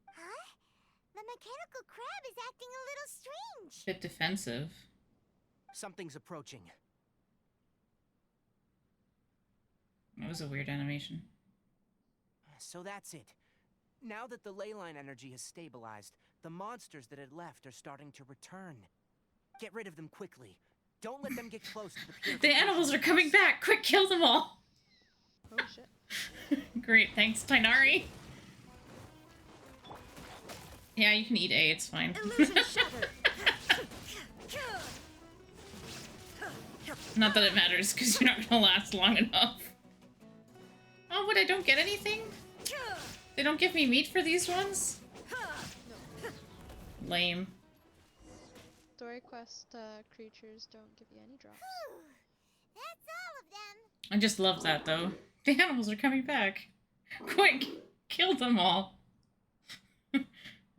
Huh? The mechanical crab is acting a little strange. Bit defensive. Something's approaching. That was a weird animation. So that's it. Now that the ley line energy has stabilized, the monsters that had left are starting to return. Get rid of them quickly. Don't let them get close to the The purification animals are coming device. back! Quick, kill them all! Oh shit. Great, thanks, Tainari. Yeah, you can eat A, it's fine. Illusion shattered. Not that it matters, because you're not gonna last long enough. Oh, what, I don't get anything? They don't give me meat for these ones? Lame. Story quest creatures don't give you any drops. Whew. That's all of them. I just love that, though. The animals are coming back. Quick! Kill them all.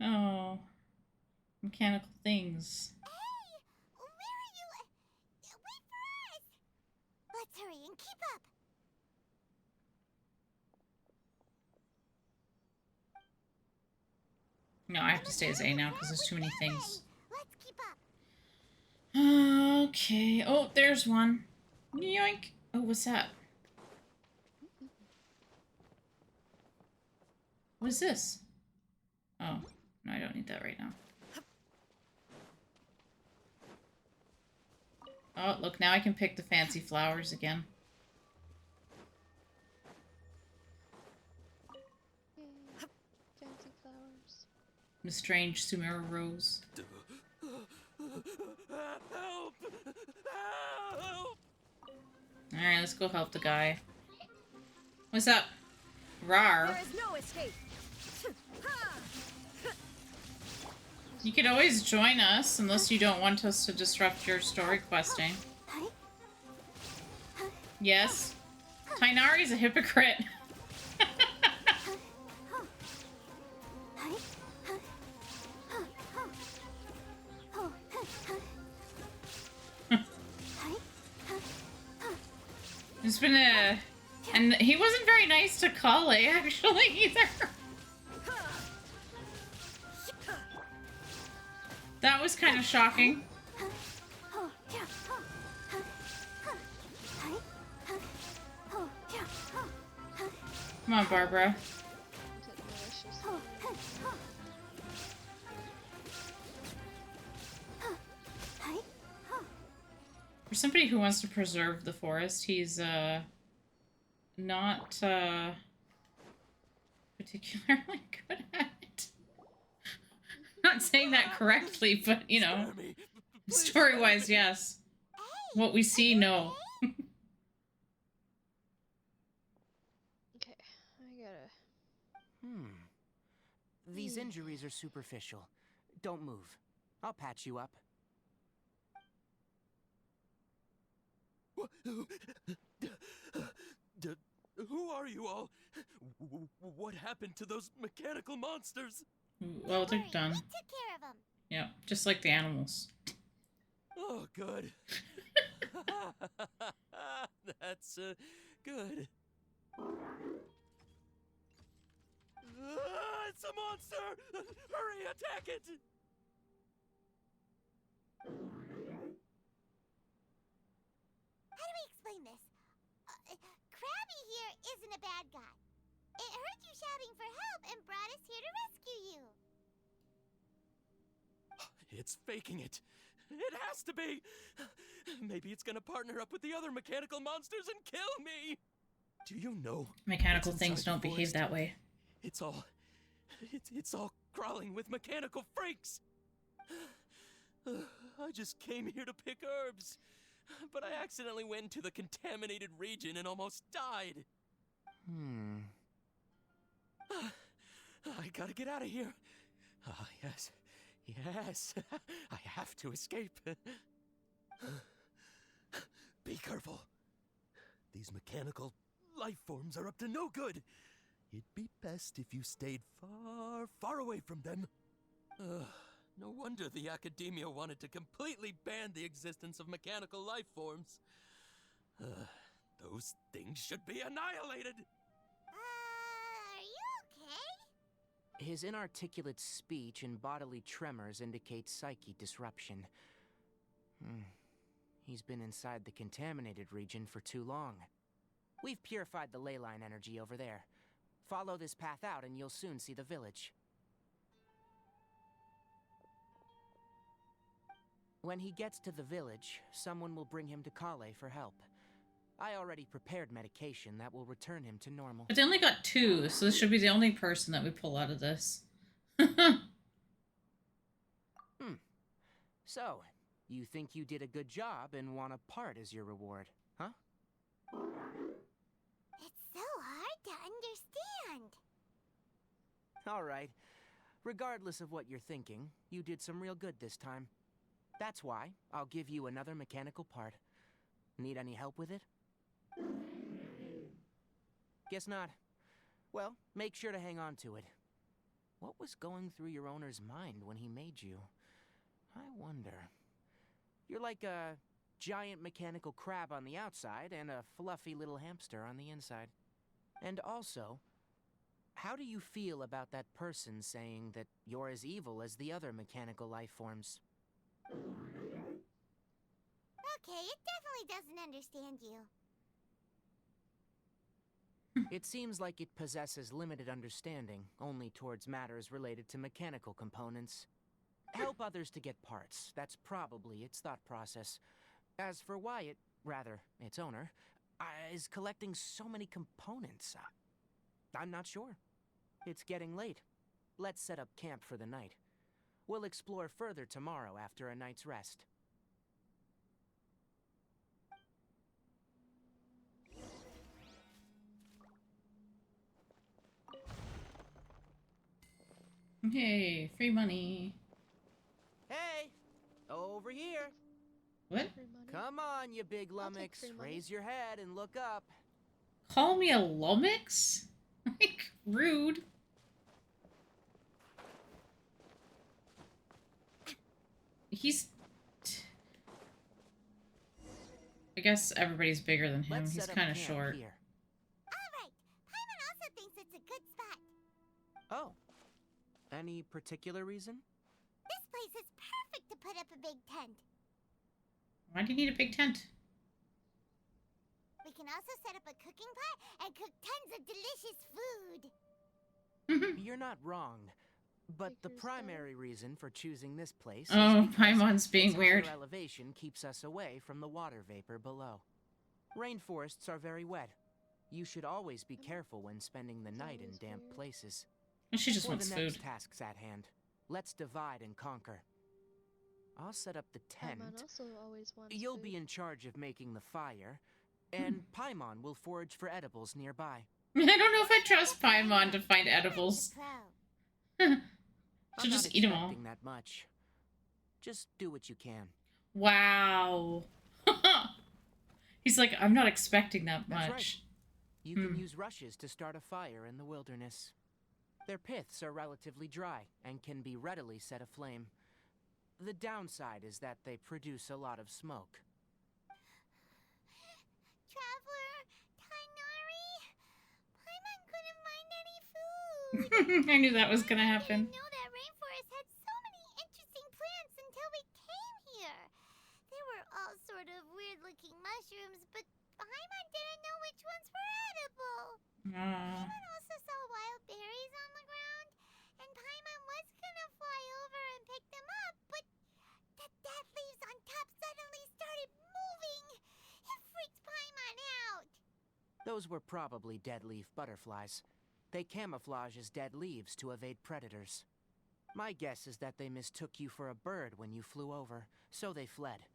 Oh. mechanical things. Hey! Where are you? Wait for us! Let's hurry and keep up! No, I have to stay as A now because there's too many things. Let's keep up! Okay. Oh, there's one. Yoink. Oh, what's that? What is this? Oh, no, I don't need that right now. Oh, look, now I can pick the fancy flowers again. Yay. Fancy flowers. The strange Sumeru rose. Help! Help! Alright, let's go help the guy. What's up? Rar. There is no escape. You could always join us, unless you don't want us to disrupt your story questing. Yes. Tainari's a hypocrite. It's been a... And he wasn't very nice to Kale, actually, either. That was kind of shocking. Come on, Barbara. For somebody who wants to preserve the forest, he's not particularly good at it. Not saying that correctly, but you know, story-wise, yes. What we see, no. Okay, I gotta... These injuries are superficial. Don't move. I'll patch you up. Who are you all? What happened to those mechanical monsters? Well, they're done. We took care of them. Yeah, just like the animals. Oh, good. That's good. It's a monster! Hurry, attack it! How do we explain this? Krabby here isn't a bad guy. It heard you shouting for help and brought us here to rescue you. It's faking it. It has to be. Maybe it's gonna partner up with the other mechanical monsters and kill me. Do you know? Mechanical what's things inside don't the behave forest? that way. It's all crawling with mechanical freaks. I just came here to pick herbs, but I accidentally went into the contaminated region and almost died. I gotta get out of here. Ah, yes. Yes. I have to escape. Be careful. These mechanical life forms are up to no good. It'd be best if you stayed far, far away from them. No wonder the academia wanted to completely ban the existence of mechanical life forms. Those things should be annihilated. Are you okay? His inarticulate speech and bodily tremors indicate psyche disruption. He's been inside the contaminated region for too long. We've purified the ley line energy over there. Follow this path out and you'll soon see the village. When he gets to the village, someone will bring him to Kale for help. I already prepared medication that will return him to normal. But they only got 2, so this should be the only person that we pull out of this. So, you think you did a good job and want a part as your reward, huh? It's so hard to understand. Alright. Regardless of what you're thinking, you did some real good this time. That's why I'll give you another mechanical part. Need any help with it? Guess not. Well, make sure to hang on to it. What was going through your owner's mind when he made you? I wonder. You're like a giant mechanical crab on the outside and a fluffy little hamster on the inside. And also, how do you feel about that person saying that you're as evil as the other mechanical life forms? Okay, it definitely doesn't understand you. It seems like it possesses limited understanding, only towards matters related to mechanical components. Help others to get parts, that's probably its thought process. As for why it, rather, its owner, is collecting so many components, I'm not sure. It's getting late. Let's set up camp for the night. We'll explore further tomorrow after a night's rest. Hey, free money. Hey! Over here! What? Free money. Come on, you big I'll take lummox. free money. Raise your head and look up. Call me a lummox? Like, rude. He's... I guess everybody's bigger than him. Let's He's set up kind of camp short. here. Alright, Paimon also thinks it's a good spot. Oh. Any particular reason? This place is perfect to put up a big tent. Why do you need a big tent? We can also set up a cooking pot and cook tons of delicious food. You're not wrong. But the Baker's primary reason for choosing this place Oh, is because Paimon's being its weird. higher elevation keeps us away from the water vapor below. Rainforests are very wet. You should always be careful when spending the It's night in always damp weird. places. She just For wants the food. next tasks at hand, let's divide and conquer. I'll set up the tent. Paimon also always wants You'll food. be in charge of making the fire, and Paimon will forage for edibles nearby. I don't know if I trust Paimon to find edibles. Pro. She'll I'm not just eat them all. expecting that much. Just do what you can. Wow. He's like, I'm not expecting that That's right. much. You can use rushes to start a fire in the wilderness. Their piths are relatively dry and can be readily set aflame. The downside is that they produce a lot of smoke. Traveler, Tainari, Paimon couldn't find any food. I knew that was gonna happen. I didn't know that rainforest had so many interesting plants until we came here. They were all sort of weird-looking mushrooms, but Paimon didn't know which ones were edible. Paimon also saw wild berries on the ground, and Paimon was gonna fly over and pick them up, but the dead leaves on top suddenly started moving. It freaked Paimon out. Those were probably dead leaf butterflies. They camouflage as dead leaves to evade predators. My guess is that they mistook you for a bird when you flew over, so they fled.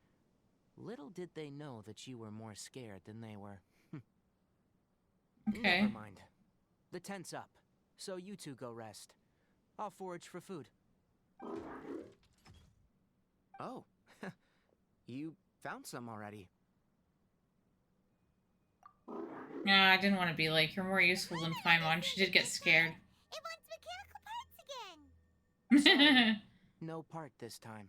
Little did they know that you were more scared than they were. Okay. Never mind. The tent's up, so you two go rest. I'll forage for food. Oh, you found some already. Yeah, I didn't want to be like, you're more useful than Paimon. She did get scared. It wants mechanical parts again. No part this time.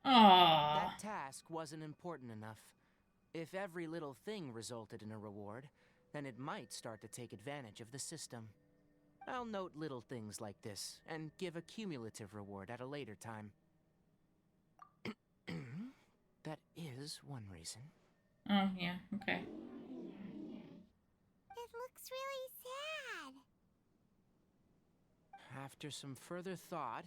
Aww. That task wasn't important enough. If every little thing resulted in a reward, then it might start to take advantage of the system. I'll note little things like this, and give a cumulative reward at a later time. That is one reason. Oh, yeah, okay. It looks really sad. After some further thought,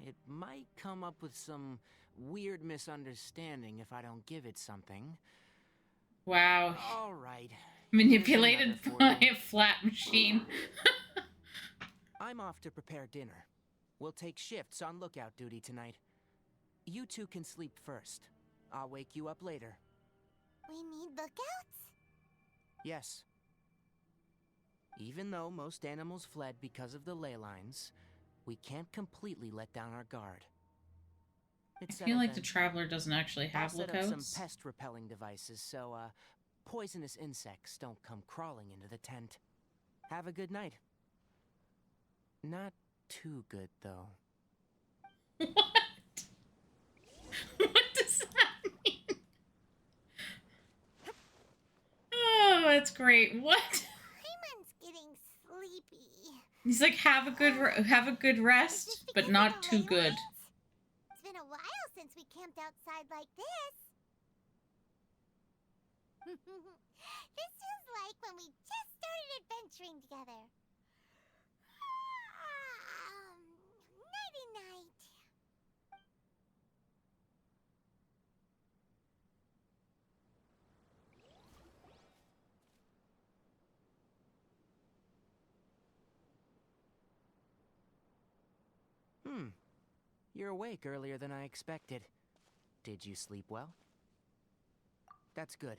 it might come up with some weird misunderstanding if I don't give it something. Wow. All right. Manipulated Here's another by for you. a flat machine. I'm off to prepare dinner. We'll take shifts on lookout duty tonight. You two can sleep first. I'll wake you up later. We need lookouts? Yes. Even though most animals fled because of the ley lines, we can't completely let down our guard. I It's feel settled like the then. Traveler doesn't actually I'll have set up lookouts. some pest-repelling devices so, poisonous insects don't come crawling into the tent. Have a good night. Not too good, though. What? What does that mean? Oh, that's great. What? Paimon's getting sleepy. He's like, have a good Is rest, this but because of not the too ley good. lines? It's been a while since we camped outside like this. This is like when we just started adventuring together. Nighty night. You're awake earlier than I expected. Did you sleep well? That's good.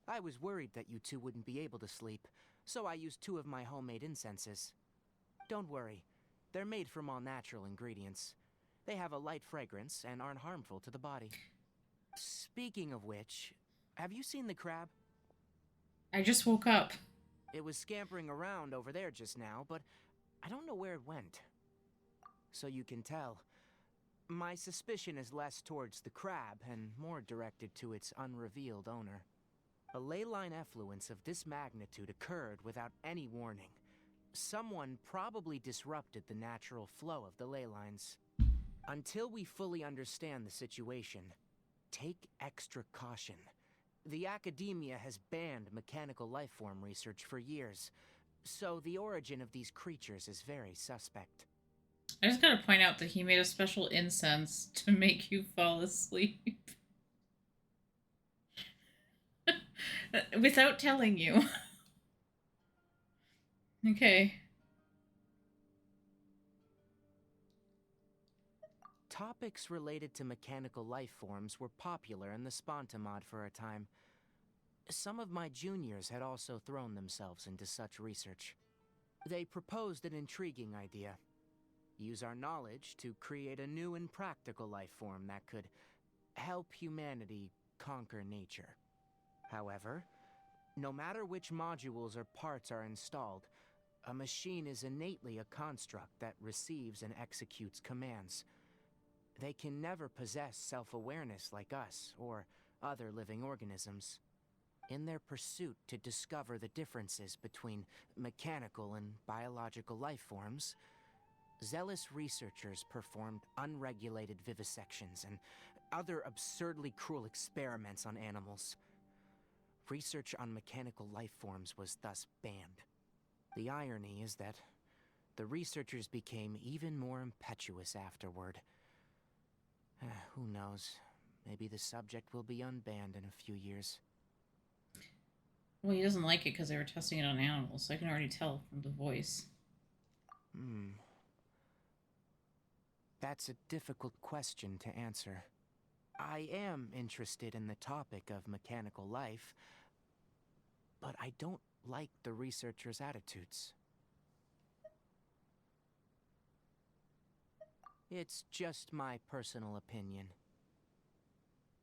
I was worried that you two wouldn't be able to sleep, so I used 2 of my homemade incenses. Don't worry, they're made from all natural ingredients. They have a light fragrance and aren't harmful to the body. Speaking of which, have you seen the crab? I just woke up. It was scampering around over there just now, but I don't know where it went. So you can tell, my suspicion is less towards the crab and more directed to its unrevealed owner. A ley line effluence of this magnitude occurred without any warning. Someone probably disrupted the natural flow of the ley lines. Until we fully understand the situation, take extra caution. The academia has banned mechanical lifeform research for years, so the origin of these creatures is very suspect. I just gotta point out that he made a special incense to make you fall asleep. Without telling you. Okay. Topics related to mechanical lifeforms were popular in the Sponta mod for a time. Some of my juniors had also thrown themselves into such research. They proposed an intriguing idea. Use our knowledge to create a new and practical lifeform that could help humanity conquer nature. However, no matter which modules or parts are installed, a machine is innately a construct that receives and executes commands. They can never possess self-awareness like us or other living organisms. In their pursuit to discover the differences between mechanical and biological life forms, zealous researchers performed unregulated vivisections and other absurdly cruel experiments on animals. Research on mechanical life forms was thus banned. The irony is that the researchers became even more impetuous afterward. Who knows? Maybe the subject will be unbanned in a few years. Well, he doesn't like it because they were testing it on animals, so I can already tell from the voice. That's a difficult question to answer. I am interested in the topic of mechanical life, but I don't like the researchers' attitudes. It's just my personal opinion.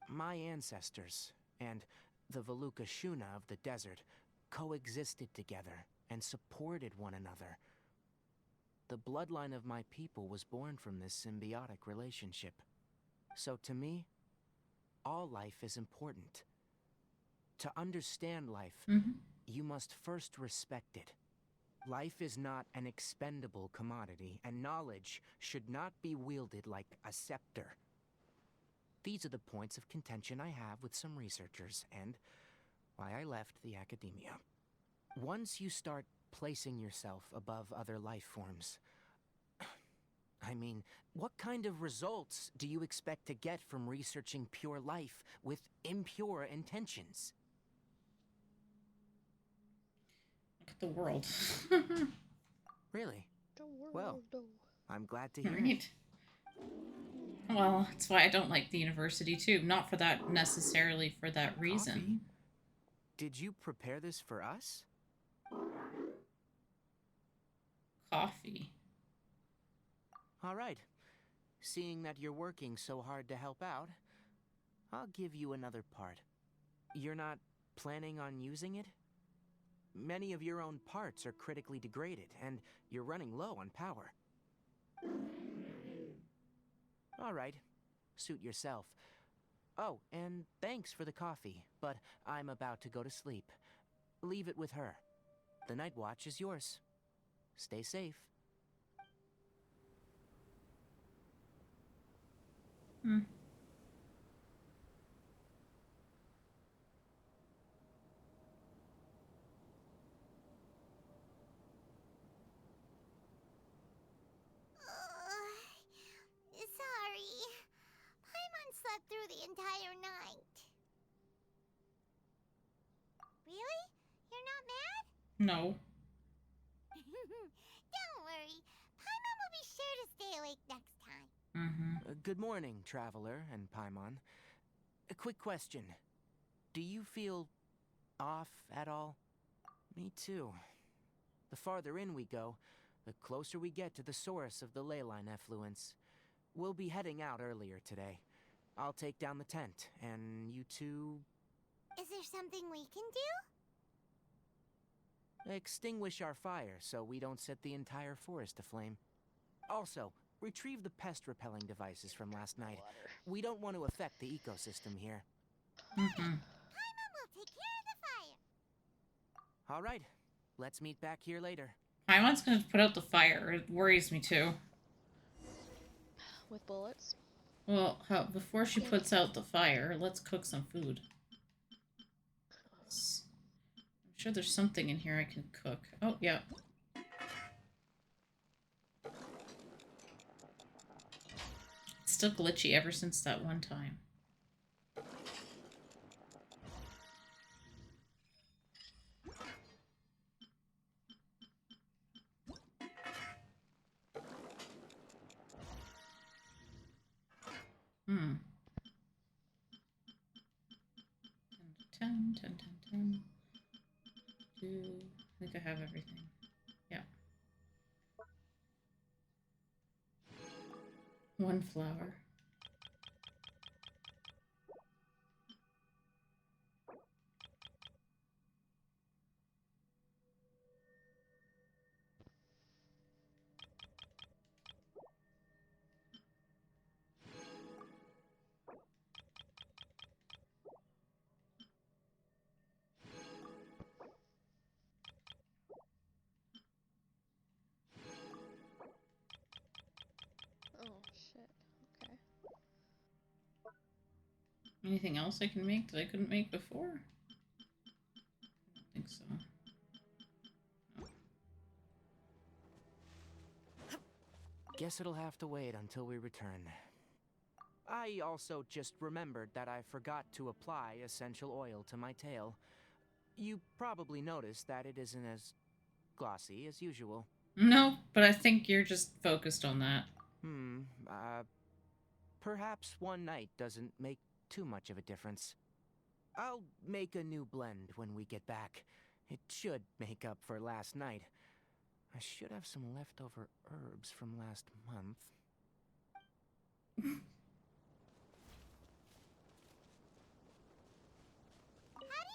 My ancestors and the Veluca Shuna of the desert coexisted together and supported one another. The bloodline of my people was born from this symbiotic relationship. So to me, all life is important. To understand life, you must first respect it. Life is not an expendable commodity, and knowledge should not be wielded like a scepter. These are the points of contention I have with some researchers, and why I left the academia. Once you start placing yourself above other life forms, I mean, what kind of results do you expect to get from researching pure life with impure intentions? Look at the world. Really? The world, Well, though. I'm glad to hear it. Right. Well, that's why I don't like the university too. Not for that necessarily for that reason. Coffee? Did you prepare this for us? Coffee. All right. Seeing that you're working so hard to help out, I'll give you another part. You're not planning on using it? Many of your own parts are critically degraded, and you're running low on power. All right. Suit yourself. Oh, and thanks for the coffee, but I'm about to go to sleep. Leave it with her. The night watch is yours. Stay safe. Hmm. Sorry. Paimon slept through the entire night. Really? You're not mad? No. Don't worry. Paimon will be sure to stay awake next time. Mm-hmm. Good morning, Traveler and Paimon. A quick question. Do you feel off at all? Me too. The farther in we go, the closer we get to the source of the leyline effluence. We'll be heading out earlier today. I'll take down the tent, and you two... Is there something we can do? extinguish our fire so we don't set the entire forest aflame. Also, retrieve the pest-repelling devices from last night. We don't want to affect the ecosystem here. Mm-hmm. Paimon will take care of the fire. All right, let's meet back here later. Paimon's gonna put out the fire. It worries me too. With bullets. Well, before she puts out the fire, let's cook some food. I'm sure there's something in here I can cook. Oh, yeah. It's still glitchy ever since that one time. Hmm. 10, 10, 10, 10. I think I have everything. Yeah. One flower. Oh, shit. Okay. Anything else I can make that I couldn't make before? I don't think so. Guess it'll have to wait until we return. I also just remembered that I forgot to apply essential oil to my tail. You probably noticed that it isn't as glossy as usual. No, but I think you're just focused on that. Perhaps one night doesn't make too much of a difference. I'll make a new blend when we get back. It should make up for last night. I should have some leftover herbs from last month. How do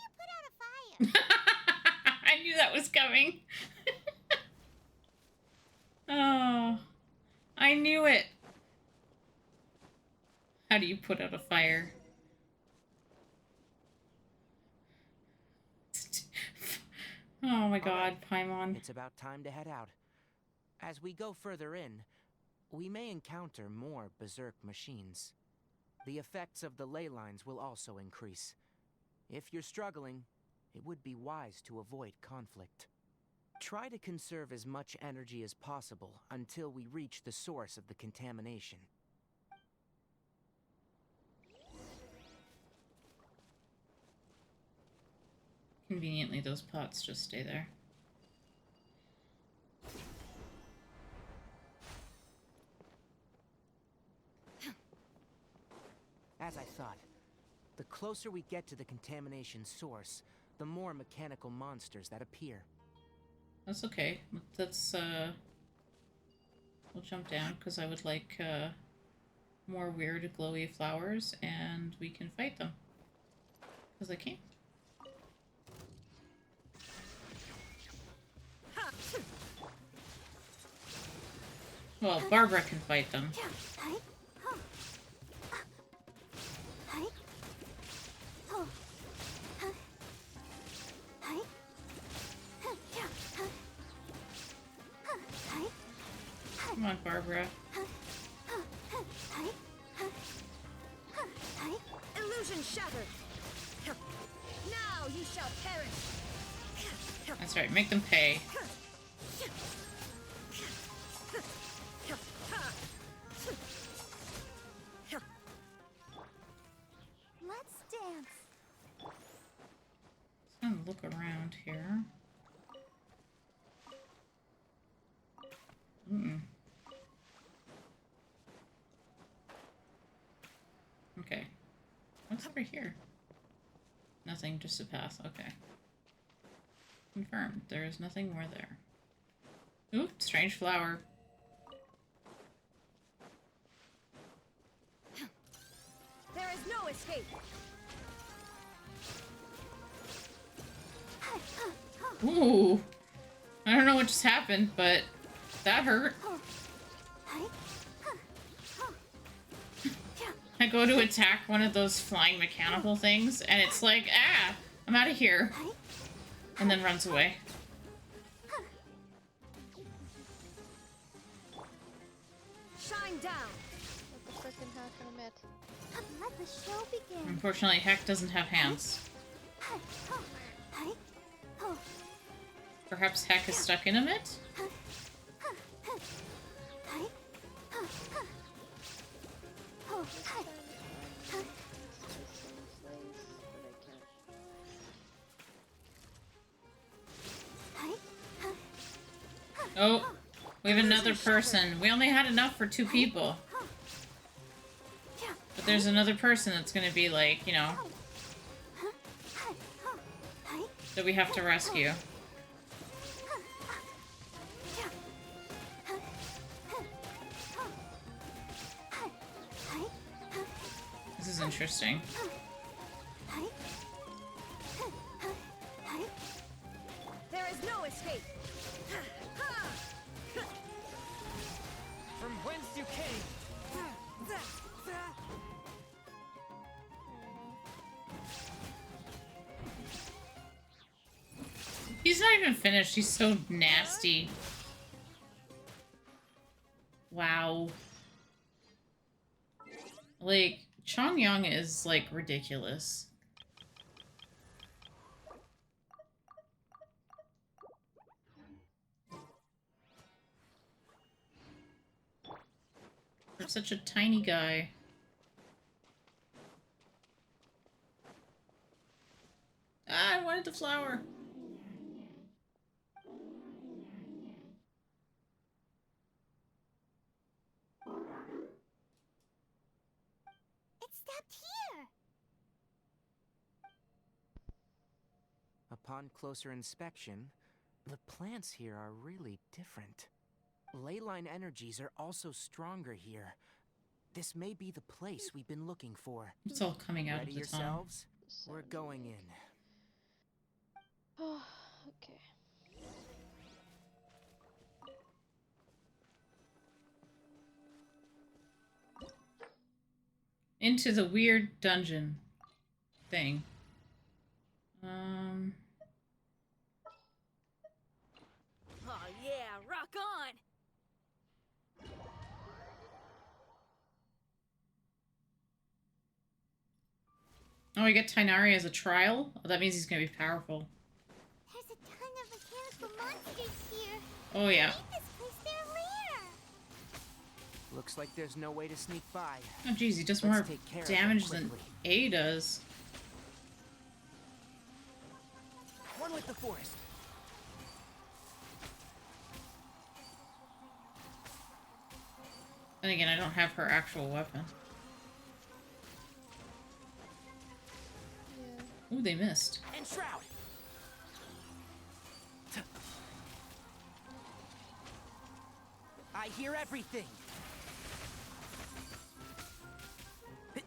you put out a fire? I knew that was coming. Oh, I knew it. How do you put out a fire? Oh my god, Paimon. It's about time to head out. As we go further in, we may encounter more berserk machines. The effects of the ley lines will also increase. If you're struggling, it would be wise to avoid conflict. Try to conserve as much energy as possible until we reach the source of the contamination. Conveniently, those pots just stay there. As I thought, the closer we get to the contamination source, the more mechanical monsters that appear. That's okay. That's, we'll jump down, because I would like, more weird glowy flowers, and we can fight them. Because I can. Well, Barbara can fight them. on, Barbara. Illusion shattered. Now you shall perish. That's right, make them pay. Let's dance. Let's kind of look around here. Okay. What's over here? Nothing, just a path. Okay. Confirmed. There is nothing more there. Ooh, strange flower. There is no escape. Ooh. I don't know what just happened, but that hurt. I go to attack one of those flying mechanical things, and it's like, ah, I'm out of here. And then runs away. Shine down. What the frickin' heck I met? Let the show begin. Unfortunately, Heck doesn't have hands. Perhaps Heck is stuck in a mitt? Oh, we have another person. We only had enough for 2 people. But there's another person that's gonna be like, you know, that we have to rescue. This is interesting. There is no escape. From whence you came. He's not even finished. He's so nasty. Wow. Like, Chongyang is, like, ridiculous. For such a tiny guy. Ah, I wanted the flower. It stepped here. Upon closer inspection, the plants here are really different. Leyline energies are also stronger here. This may be the place we've been looking for. It's all coming out Ready of the tunnel. yourselves? We're going in. Oh, okay. Into the weird dungeon thing. Oh yeah, rock on. Oh, we get Tainari as a trial? Oh, that means he's gonna be powerful. There's a ton of mechanical monsters here. Oh, yeah. Make this place their lair. Looks like there's no way to sneak by. Oh, geez, he does Let's more take care of damage them than quickly. A does. One with the forest. Then again, I don't have her actual weapon. Yeah. Ooh, they missed. And shroud. I hear everything. Let's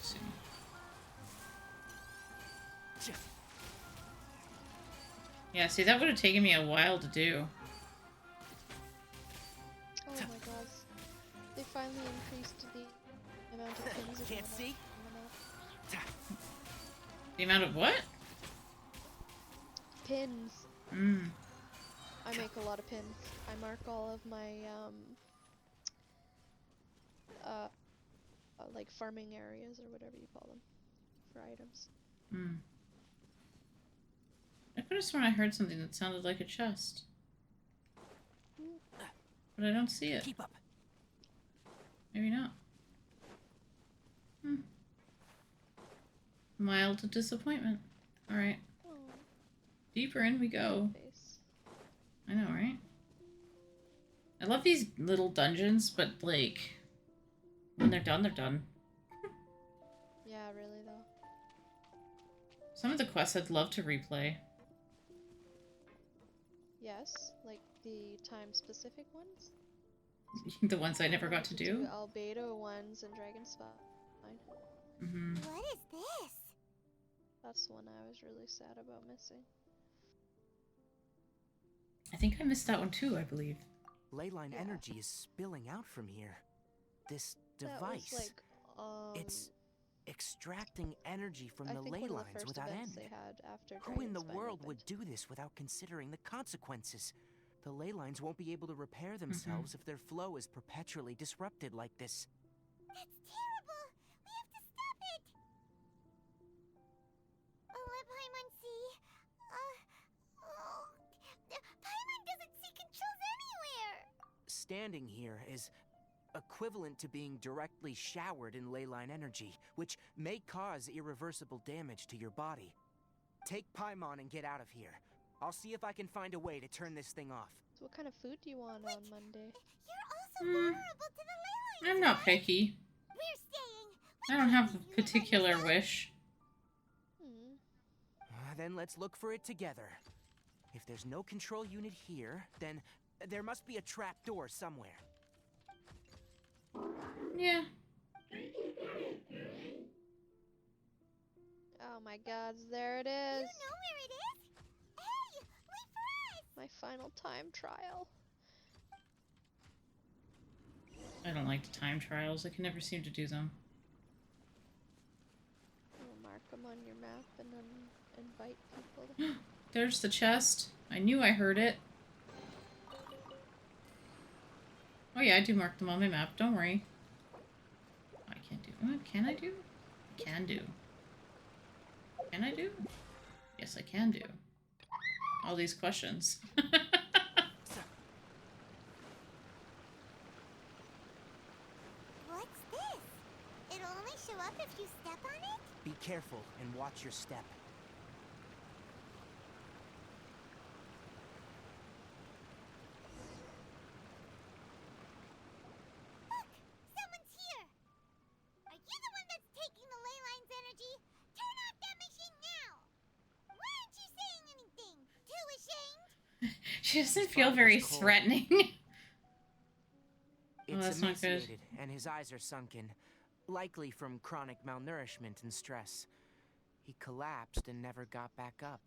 see. Yeah, see, that would have taken me a while to do. Oh my god. They finally increased the amount of pins. and Can't whatnot see? on the map. The amount of what? Pins. Hmm. I make a lot of pins. I mark all of my like farming areas or whatever you call them for items. Hmm. I could have sworn I heard something that sounded like a chest. But I don't see it. Keep up. Maybe not. Mild disappointment. Alright. Oh, Deeper in we go. face. I know, right? I love these little dungeons, but like, when they're done, they're done. Yeah, really though. Some of the quests I'd love to replay. Yes, like the time-specific ones. The ones I never got to do. Albedo ones and Dragonspine. Mm-hmm. What is this? That's the one I was really sad about missing. I think I missed that one too, I believe. Leyline Yeah. energy is spilling out from here. This device. That was like, It's extracting energy from I the think ley one of the lines first without events end. they had after Who in the Dragonspine world would opened. do this without considering the consequences? The ley lines won't be able to repair themselves if their flow is perpetually disrupted like this. That's terrible! We have to stop it! Let Paimon see. Paimon doesn't see controls anywhere! Standing here is equivalent to being directly showered in ley line energy, which may cause irreversible damage to your body. Take Paimon and get out of here. I'll see if I can find a way to turn this thing off. So what kind of food do you want on Monday? You're also vulnerable to the ley lines, I'm not right? picky. We're staying. I don't have a particular wish. Then let's look for it together. If there's no control unit here, then there must be a trap door somewhere. Yeah. Oh my god, there it is! You know where it is? Hey, wait for us! My final time trial. I don't like the time trials. I can never seem to do them. I'll mark them on your map and then invite people. There's the chest. I knew I heard it. Oh yeah, I do mark them on my map. Don't worry. I can't do. What can I do? Can do. Can I do? Yes, I can do. All these questions. What's this? It'll only show up if you step on it? Be careful and watch your step. Look! Someone's here! Are you the one that's taking the ley line's energy? Turn off that machine now! Why aren't you saying anything? Too ashamed? She doesn't feel very Father's cold. threatening. It's that's not good. emaciated, and his eyes are sunken, likely from chronic malnourishment and stress. He collapsed and never got back up.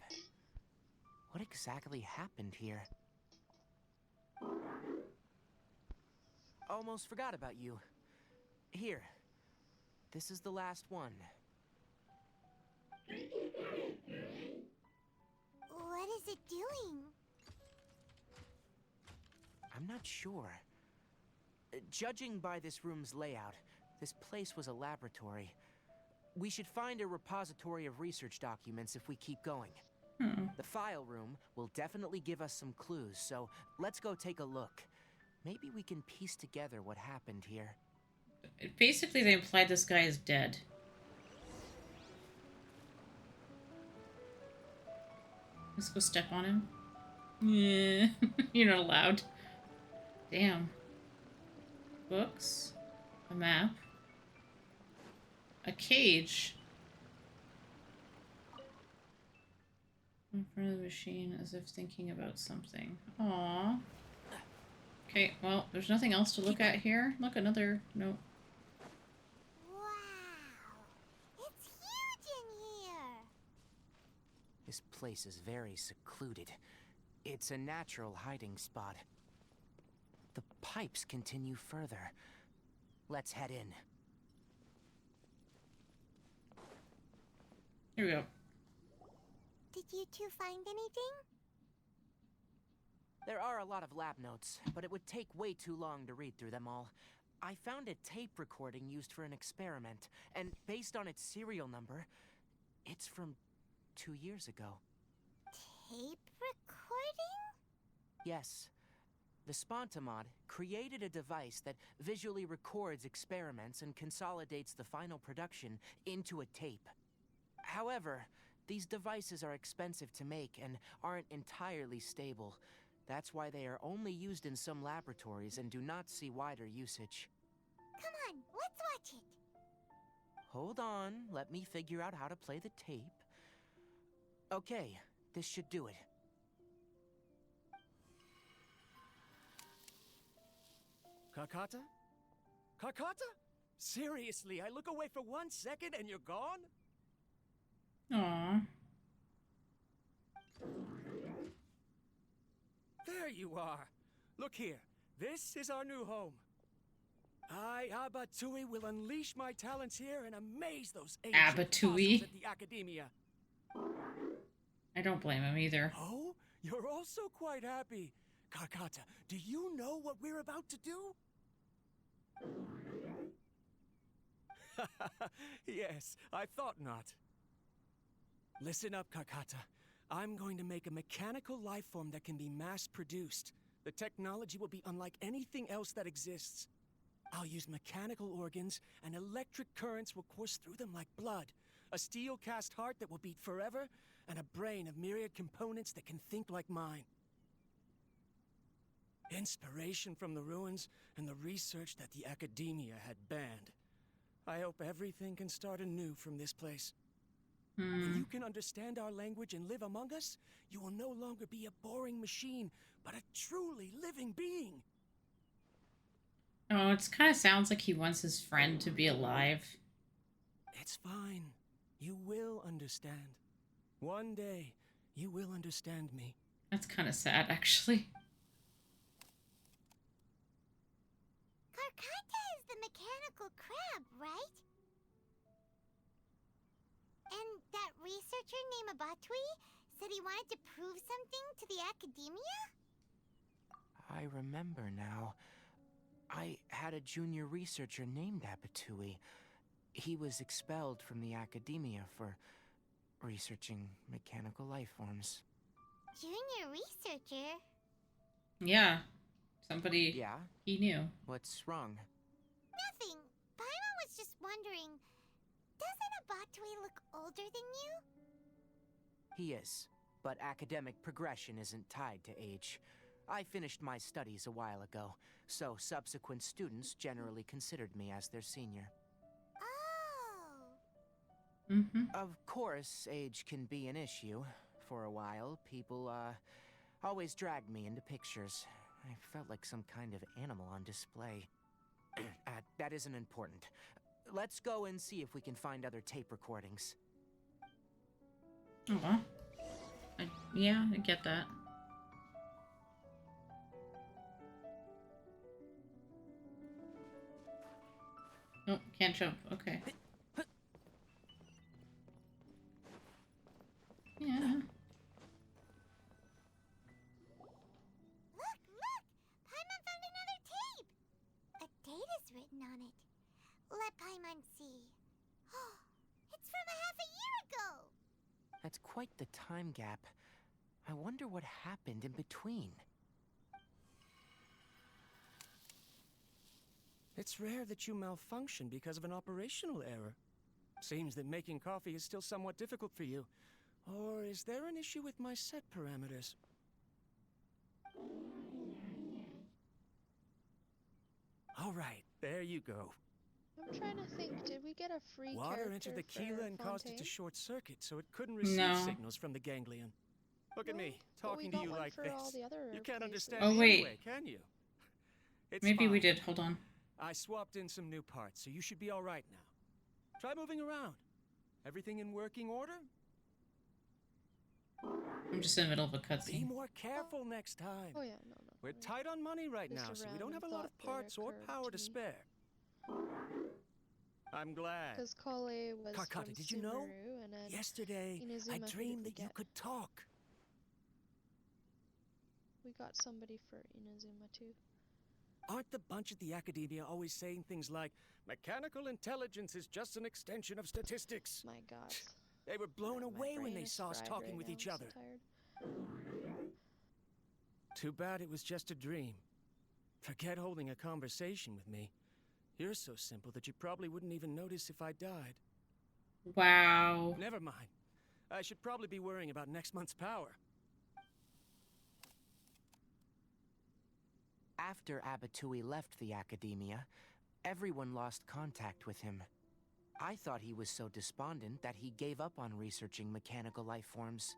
What exactly happened here? Almost forgot about you. Here. This is the last one. What is it doing? I'm not sure. Judging by this room's layout, this place was a laboratory. We should find a repository of research documents if we keep going. The file room will definitely give us some clues, so let's go take a look. Maybe we can piece together what happened here. Basically, they implied this guy is dead. Let's go step on him. Yeah, you're not allowed. Damn. Books. A map. A cage. In front of the machine as if thinking about something. Aww. Okay, well, there's nothing else to look at here. Look, another note. Wow! It's huge in here! This place is very secluded. It's a natural hiding spot. The pipes continue further. Let's head in. Here we go. Did you two find anything? There are a lot of lab notes, but it would take way too long to read through them all. I found a tape recording used for an experiment, and based on its serial number, it's from 2 years ago. Tape recording? Yes. The Spontamod created a device that visually records experiments and consolidates the final production into a tape. However, these devices are expensive to make and aren't entirely stable. That's why they are only used in some laboratories and do not see wider usage. Come on, let's watch it. Hold on, let me figure out how to play the tape. Okay, this should do it. Kakata? Kakata? Seriously, I look away for 1 second and you're gone? Aww. There you are. Look here. This is our new home. I, Abatui, will unleash my talents here and amaze those ancient Abatui? fossils at the academia. I don't blame him either. Oh, you're also quite happy. Kakata, do you know what we're about to do? Yes, I thought not. Listen up, Kakata. I'm going to make a mechanical life form that can be mass-produced. The technology will be unlike anything else that exists. I'll use mechanical organs, and electric currents will course through them like blood. A steel-cast heart that will beat forever, and a brain of myriad components that can think like mine. Inspiration from the ruins and the research that the academia had banned. I hope everything can start anew from this place. When you can understand our language and live among us, you will no longer be a boring machine, but a truly living being. Oh, it kind of sounds like he wants his friend to be alive. It's fine. You will understand. One day, you will understand me. That's kind of sad, actually. Karkata is the mechanical crab, right? And that researcher named Abatui said he wanted to prove something to the academia? I remember now. I had a junior researcher named Abatui. He was expelled from the academia for researching mechanical life forms. Junior researcher? Yeah. Somebody Yeah? he knew. What's wrong? Nothing. Paimon was just wondering, doesn't Abatui look older than you? He is, but academic progression isn't tied to age. I finished my studies a while ago, so subsequent students generally considered me as their senior. Oh. Mm-hmm. Of course, age can be an issue. For a while, people, always dragged me into pictures. I felt like some kind of animal on display. That isn't important. Let's go and see if we can find other tape recordings. Aw. Yeah, I get that. Oh, can't jump. Okay. Yeah. Look! Paimon found another tape! A date is written on it. Let Paimon see. It's from a half a year ago! That's quite the time gap. I wonder what happened in between. It's rare that you malfunction because of an operational error. Seems that making coffee is still somewhat difficult for you. Or is there an issue with my set parameters? All right, there you go. I'm trying to think, did we get a free Water character entered the for Keela and caused it to Fontaine? short circuit, so it couldn't receive No. signals from the ganglion. Look at me, But we talking to got you one like for this. all the other You can't places. understand Oh, me wait. anyway, can you? It's Maybe we fine. did. Hold on. I swapped in some new parts, so you should be all right now. Try moving around. Everything in working order? I'm just in the middle of a Be cutscene. more careful next time. Oh yeah, no. We're tight on money right Just now, a so we don't have a random lot of thought there parts or occurred power to to me. spare. I'm glad. Because Kole was Kakata, from did you know? Sumeru, and then Yesterday, I Inazuma, who did dreamed we that you get? could talk. we got somebody for Inazuma too. Aren't the bunch at the academia always saying things like, mechanical intelligence is just an extension of statistics? My god. They were blown My away when brain they is saw us fried talking right with now, each I'm other. so tired. Too bad it was just a dream. Forget holding a conversation with me. You're so simple that you probably wouldn't even notice if I died. Wow. Never mind. I should probably be worrying about next month's power. After Abatui left the academia, everyone lost contact with him. I thought he was so despondent that he gave up on researching mechanical life forms.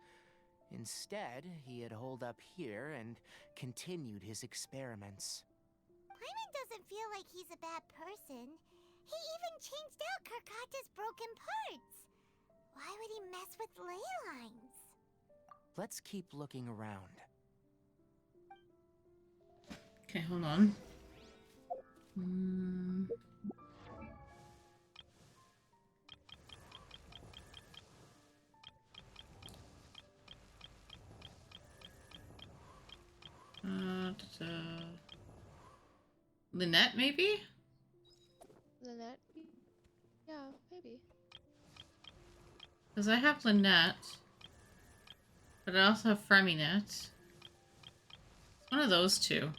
Instead, he had holed up here and continued his experiments. Paimon doesn't feel like he's a bad person. He even changed out Karkata's broken parts. Why would he mess with ley lines? Let's keep looking around. Okay, hold on. Lynette, maybe? Lynette? Yeah, maybe. Because I have Lynette, but I also have Freminet. It's one of those two.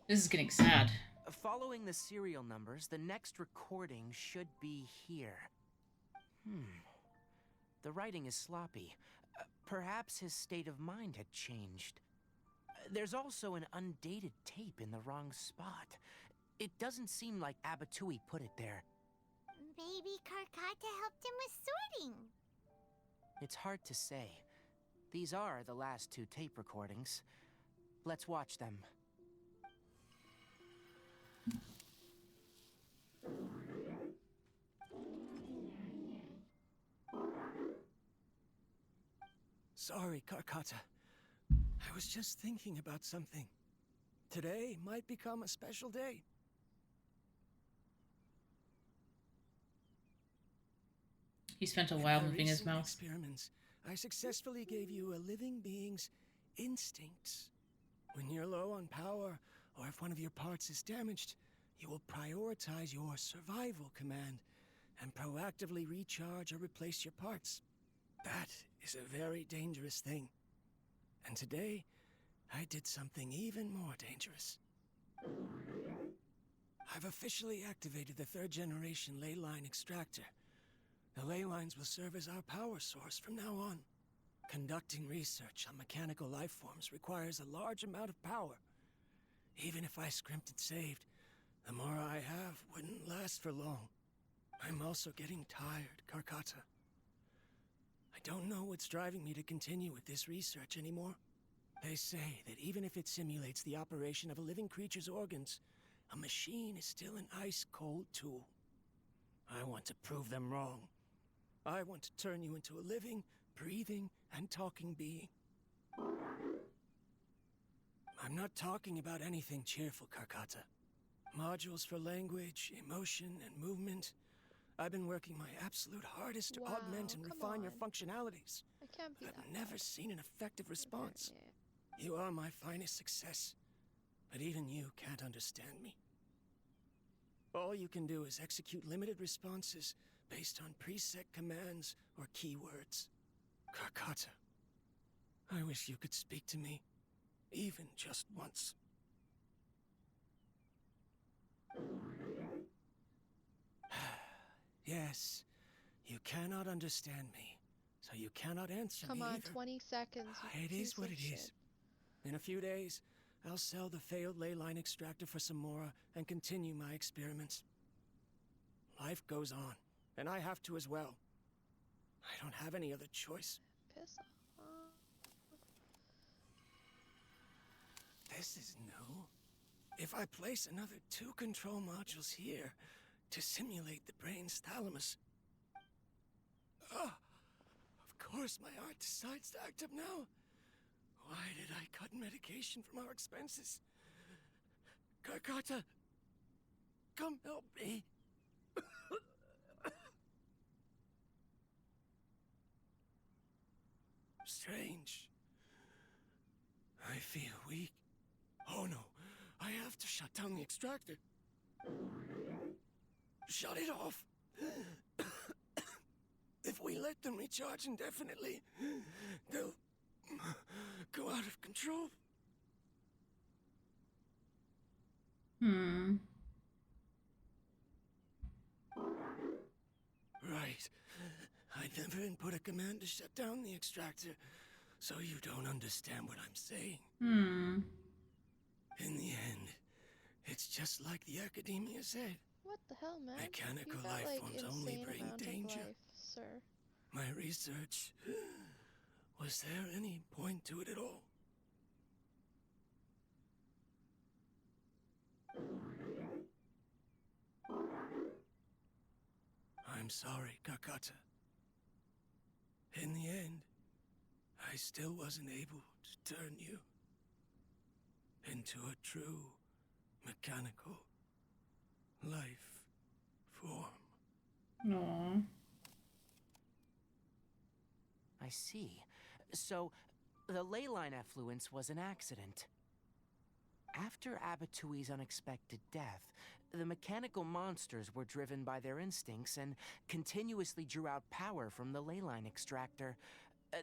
This is getting sad. Following the serial numbers, the next recording should be here. The writing is sloppy. Perhaps his state of mind had changed. There's also an undated tape in the wrong spot. It doesn't seem like Abatui put it there. Maybe Karkata helped him with sorting. It's hard to say. These are the last two tape recordings. Let's watch them. Sorry, Karkata. I was just thinking about something. Today might become a special day. He spent a while In my moving his recent mouth. experiments, I successfully gave you a living being's instincts. When you're low on power, or if one of your parts is damaged, you will prioritize your survival command and proactively recharge or replace your parts. That is a very dangerous thing. And today, I did something even more dangerous. I've officially activated the third generation ley line extractor. The ley lines will serve as our power source from now on. Conducting research on mechanical life forms requires a large amount of power. Even if I scrimped and saved, the more I have wouldn't last for long. I'm also getting tired, Karkata. I don't know what's driving me to continue with this research anymore. They say that even if it simulates the operation of a living creature's organs, a machine is still an ice-cold tool. I want to prove them wrong. I want to turn you into a living, breathing, and talking being. I'm not talking about anything cheerful, Karkata. Modules for language, emotion, and movement. I've been working my absolute hardest to Wow, augment and come refine your on. functionalities. I can't be But that I've never bad. seen an effective response. Yeah. You are my finest success, but even you can't understand me. All you can do is execute limited responses based on preset commands or keywords. Karkata, I wish you could speak to me, even just once. Yes, you cannot understand me, so you cannot answer Come me on, either. 20 seconds. You It is piece what of it shit. is. In a few days, I'll sell the failed ley line extractor for some more and continue my experiments. Life goes on, and I have to as well. I don't have any other choice. Piss off. This is new. If I place another 2 control modules here to simulate the brain's thalamus... of course my heart decides to act up now. Why did I cut medication from our expenses? Karkata, come help me? Strange. I feel weak. Oh no, I have to shut down the extractor. Shut it off. If we let them recharge indefinitely, they'll go out of control. Right. I never input a command to shut down the extractor, so you don't understand what I'm saying. In the end, it's just like the academia said. What the hell, man? Mechanical You got, life like, forms only insane bring amount danger. of life, sir. My research. Was there any point to it at all? I'm sorry, Kakata. In the end, I still wasn't able to turn you into a true mechanical life form. Aww. I see. So, the ley line effluence was an accident. After Abatui's unexpected death, the mechanical monsters were driven by their instincts and continuously drew out power from the ley line extractor.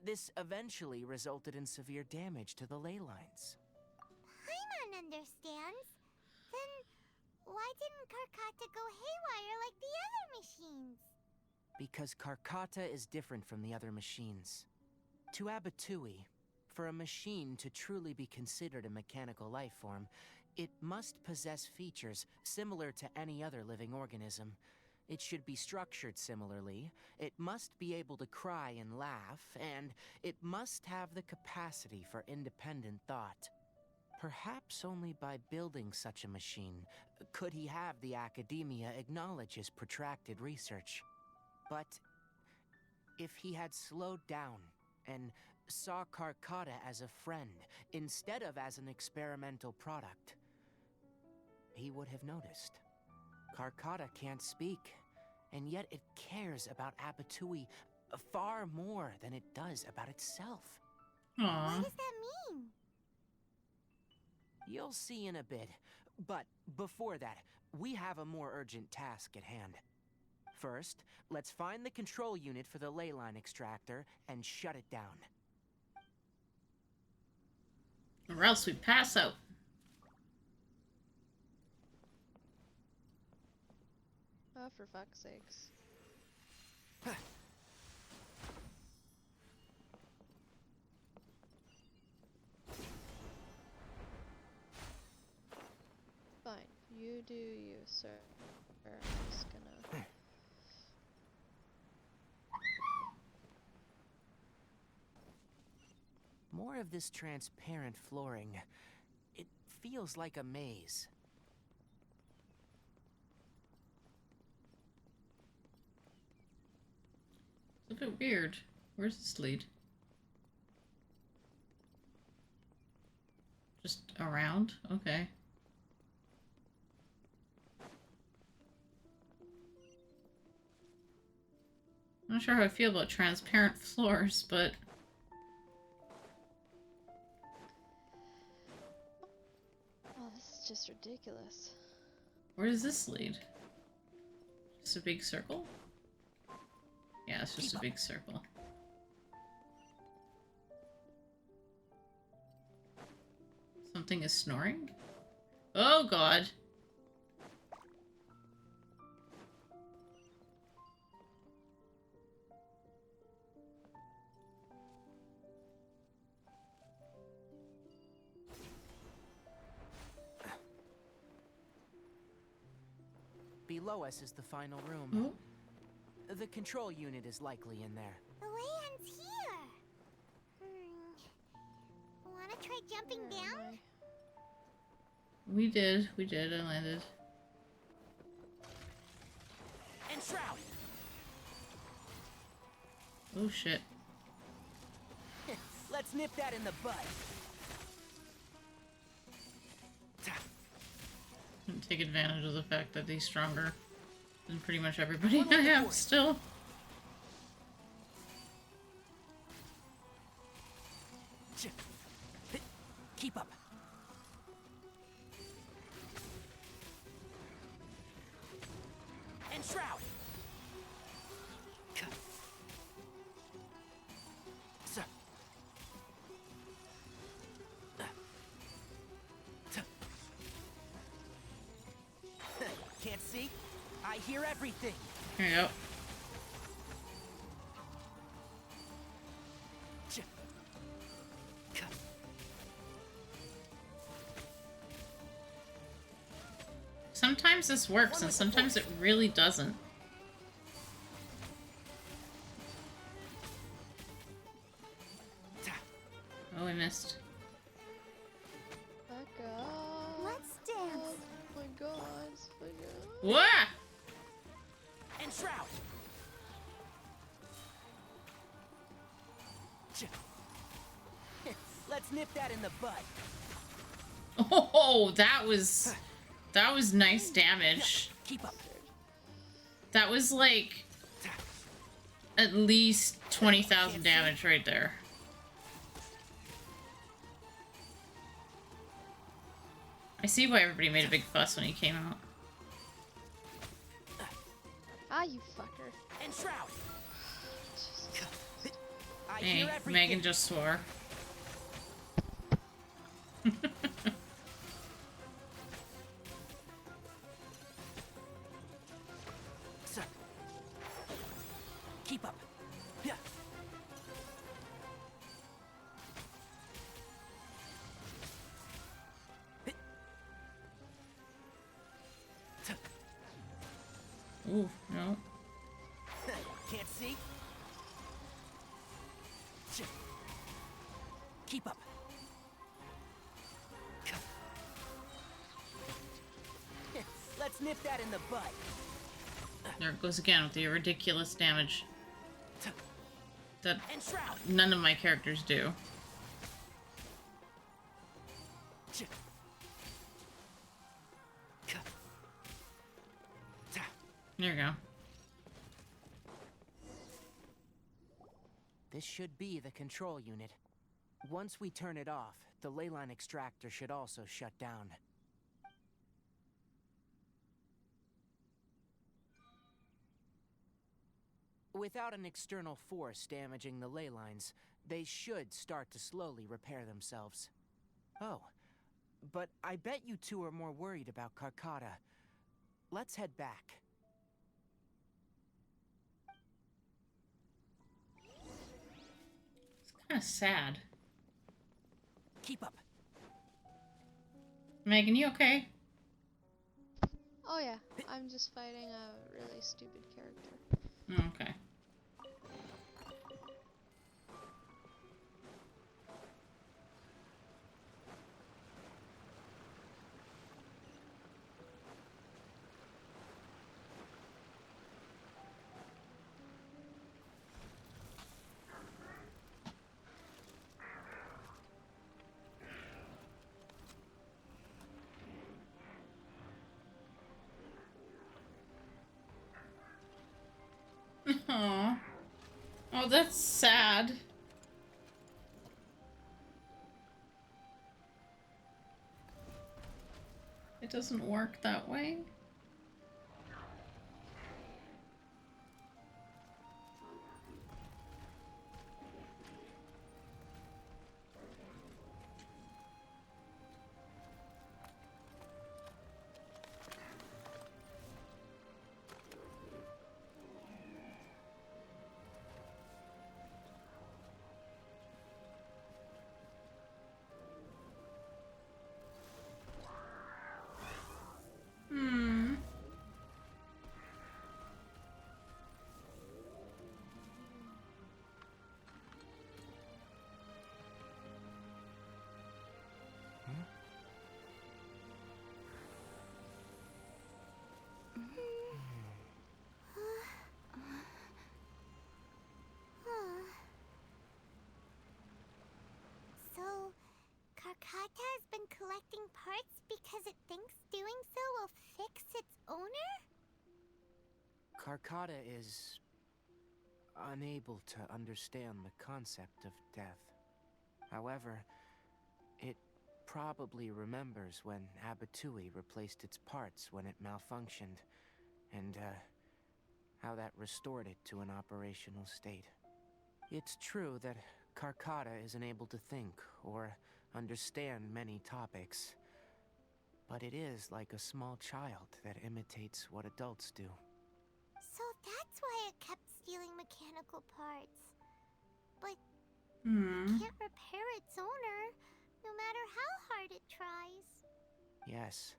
This eventually resulted in severe damage to the ley lines. Paimon understands. Then why didn't Karkata go haywire like the other machines? Because Karkata is different from the other machines. To Abatui, for a machine to truly be considered a mechanical life form, it must possess features similar to any other living organism. It should be structured similarly, it must be able to cry and laugh, and it must have the capacity for independent thought. Perhaps only by building such a machine could he have the academia acknowledge his protracted research. But if he had slowed down and saw Karkata as a friend instead of as an experimental product, he would have noticed. Karkata can't speak, and yet it cares about Abatui far more than it does about itself. Aww. What does that mean? You'll see in a bit, but before that, we have a more urgent task at hand. First, let's find the control unit for the ley line extractor and shut it down. Or else we pass out. Oh, for fuck's sakes. Fine. You do you, sir. I'm just gonna... More of this transparent flooring. It feels like a maze. It's a bit weird. Where's this lead? Just around? Okay. I'm not sure how I feel about transparent floors, but... Oh, this is just ridiculous. Where does this lead? Just a big circle? Yeah, it's just a big circle. Something is snoring? Oh god! Below us is the final room. Oh. The control unit is likely in there. The way ends here. Wanna try jumping down? We did. I landed. And shroud! Oh shit. Let's nip that in the bud. take advantage of the fact that he's stronger than pretty much everybody I have still. Keep up. And shroud. Sir. Can't see? I hear everything. Here you go. Sometimes this works, and sometimes it really doesn't. Oh, I missed. Let's dance. Oh my god. What? And shroud. Let's nip that in the bud. Oh, that was nice damage. Keep up. That was like at least 20,000 damage right there. I see why everybody made a big fuss when he came out. Ah, you fucker. And shroud. Hey, Megan just swore. Sir. Keep up. Yeah. Ooh, no. Can't see? Keep up. Let's nip that in the bud. There it goes again with the ridiculous damage that none of my characters do. There you go. This should be the control unit. Once we turn it off, the leyline extractor should also shut down. Without an external force damaging the ley lines, they should start to slowly repair themselves. Oh, but I bet you two are more worried about Karkata. Let's head back. It's kind of sad. Keep up. Megan, you okay? Oh yeah, I'm just fighting a really stupid character. Okay. Aww. Oh, that's sad. It doesn't work that way. Hmm. extracting parts because it thinks doing so will fix its owner? Karkata is unable to understand the concept of death. However, it probably remembers when Abatui replaced its parts when it malfunctioned, and how that restored it to an operational state. It's true that Karkata isn't able to think or understand many topics, but it is like a small child that imitates what adults do. So that's why it kept stealing mechanical parts. But Hmm. it can't repair its owner, no matter how hard it tries. Yes,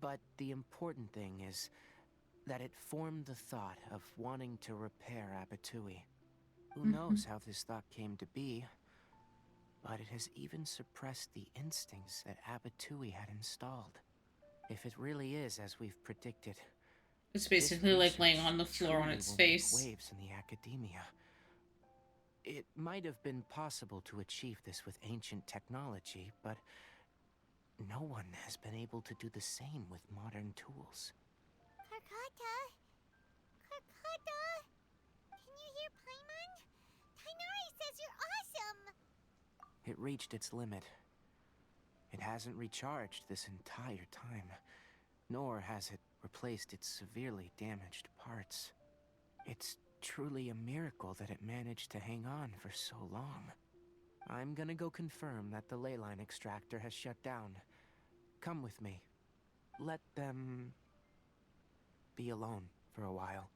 but the important thing is that it formed the thought of wanting to repair Abatui. Who knows how this thought came to be, but it has even suppressed the instincts that Abatui had installed. If it really is as we've predicted, It's basically like laying on the floor on truly its will make face. waves in the academia. It might have been possible to achieve this with ancient technology, but no one has been able to do the same with modern tools. Karkata? Karkata? Can you hear Paimon? Tainari says you're awesome! It reached its limit. It hasn't recharged this entire time, nor has it replaced its severely damaged parts. It's truly a miracle that it managed to hang on for so long. I'm gonna go confirm that the ley line extractor has shut down. Come with me. Let them be alone for a while.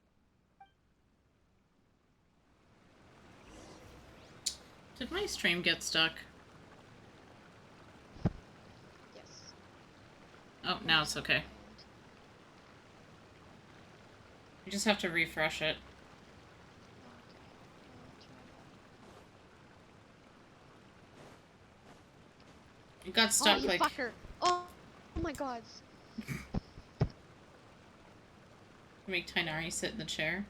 Did my stream get stuck? Yes. Oh, now it's okay. You just have to refresh it. It got stuck oh, you like... fucker! Oh my god. Make Tainari sit in the chair.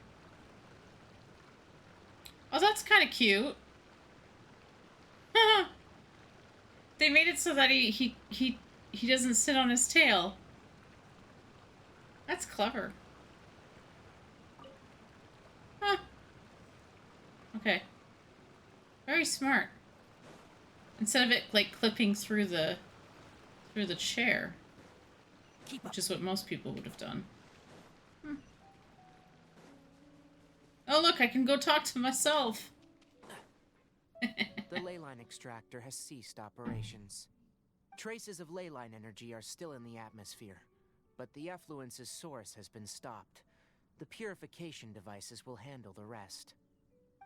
Oh, that's kind of cute. They made it so that he doesn't sit on his tail. That's clever. Huh. Okay. Very smart. Instead of it like clipping through the chair, which is what most people would have done. Oh look, I can go talk to myself. The ley line extractor has ceased operations. Traces of ley line energy are still in the atmosphere, but the effluence's source has been stopped. The purification devices will handle the rest.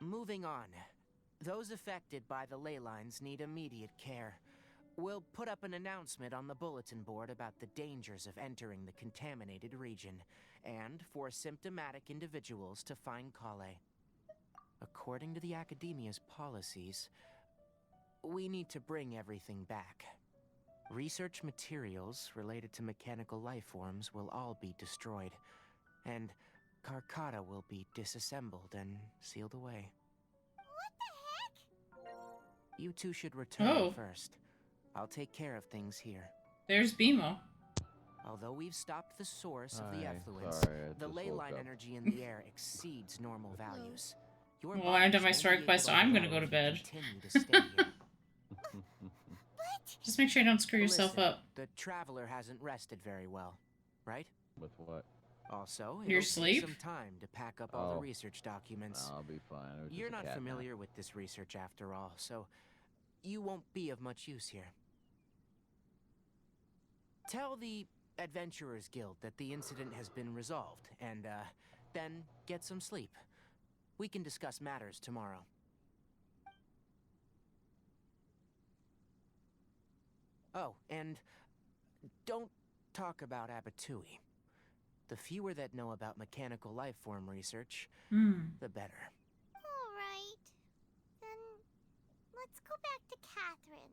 Moving on. Those affected by the ley lines need immediate care. We'll put up an announcement on the bulletin board about the dangers of entering the contaminated region, and for symptomatic individuals to find Kale. According to the Academia's policies, we need to bring everything back. Research materials related to mechanical life forms will all be destroyed, and Karkata will be disassembled and sealed away. What the heck? You two should return Oh. first. I'll take care of things here. There's Bimo. Although we've stopped the source of the Hi, effluence, sorry, I the just ley woke line up. energy in the air exceeds normal values. Your Well, when I'm done my bodies story won't be quest, able to I'm gonna recover go to if you bed. continue to stay here. Just make sure you don't screw yourself Listen, up. the traveler hasn't rested very well, right? With what? Also, Your it'll sleep? take some time to pack up all the Oh. research documents. I'll be fine. It was You're just a not cat familiar nap. with this research after all, so you won't be of much use here. Tell the Adventurers Guild that the incident has been resolved, and, then get some sleep. We can discuss matters tomorrow. Oh, and don't talk about Abatui. The fewer that know about mechanical life form research, the better. Alright. Then let's go back to Catherine.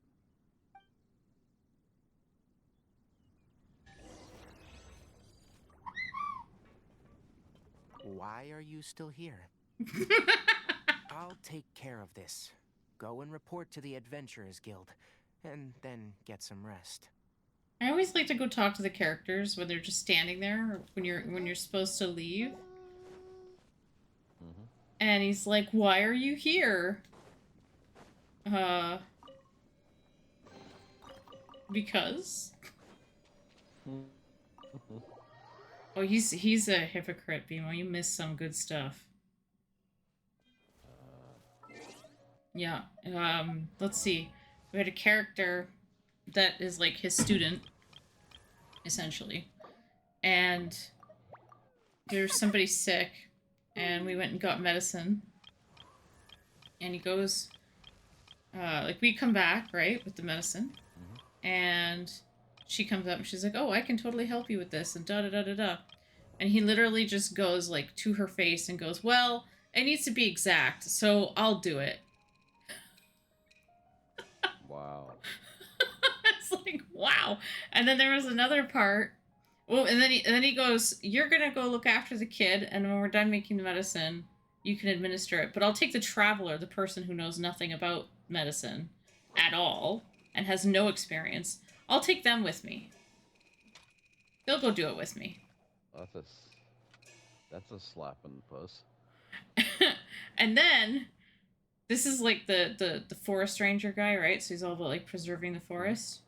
Why are you still here? I'll take care of this. Go and report to the Adventurers Guild. and then get some rest. I always like to go talk to the characters when they're just standing there when you're supposed to leave. And he's like, "Why are you here?" Because. Oh, he's a hypocrite, Bimo. You missed some good stuff. Yeah. Let's see. We had a character that is like his student, essentially. And there's somebody sick, and we went and got medicine. And he goes, like, we come back, right, with the medicine. And she comes up and she's like, "Oh, I can totally help you with this," and da-da-da-da-da. And he literally just goes, like, to her face and goes, "Well, it needs to be exact, so I'll do it." Wow. It's like, wow. And then there was another part. Well, and then he goes, "You're gonna go look after the kid, and when we're done making the medicine, you can administer it. But I'll take the traveler, the person who knows nothing about medicine at all and has no experience. I'll take them with me. They'll go do it with me." That's a slap in the puss. And then this is like the forest ranger guy, right? So he's all about like preserving the forest.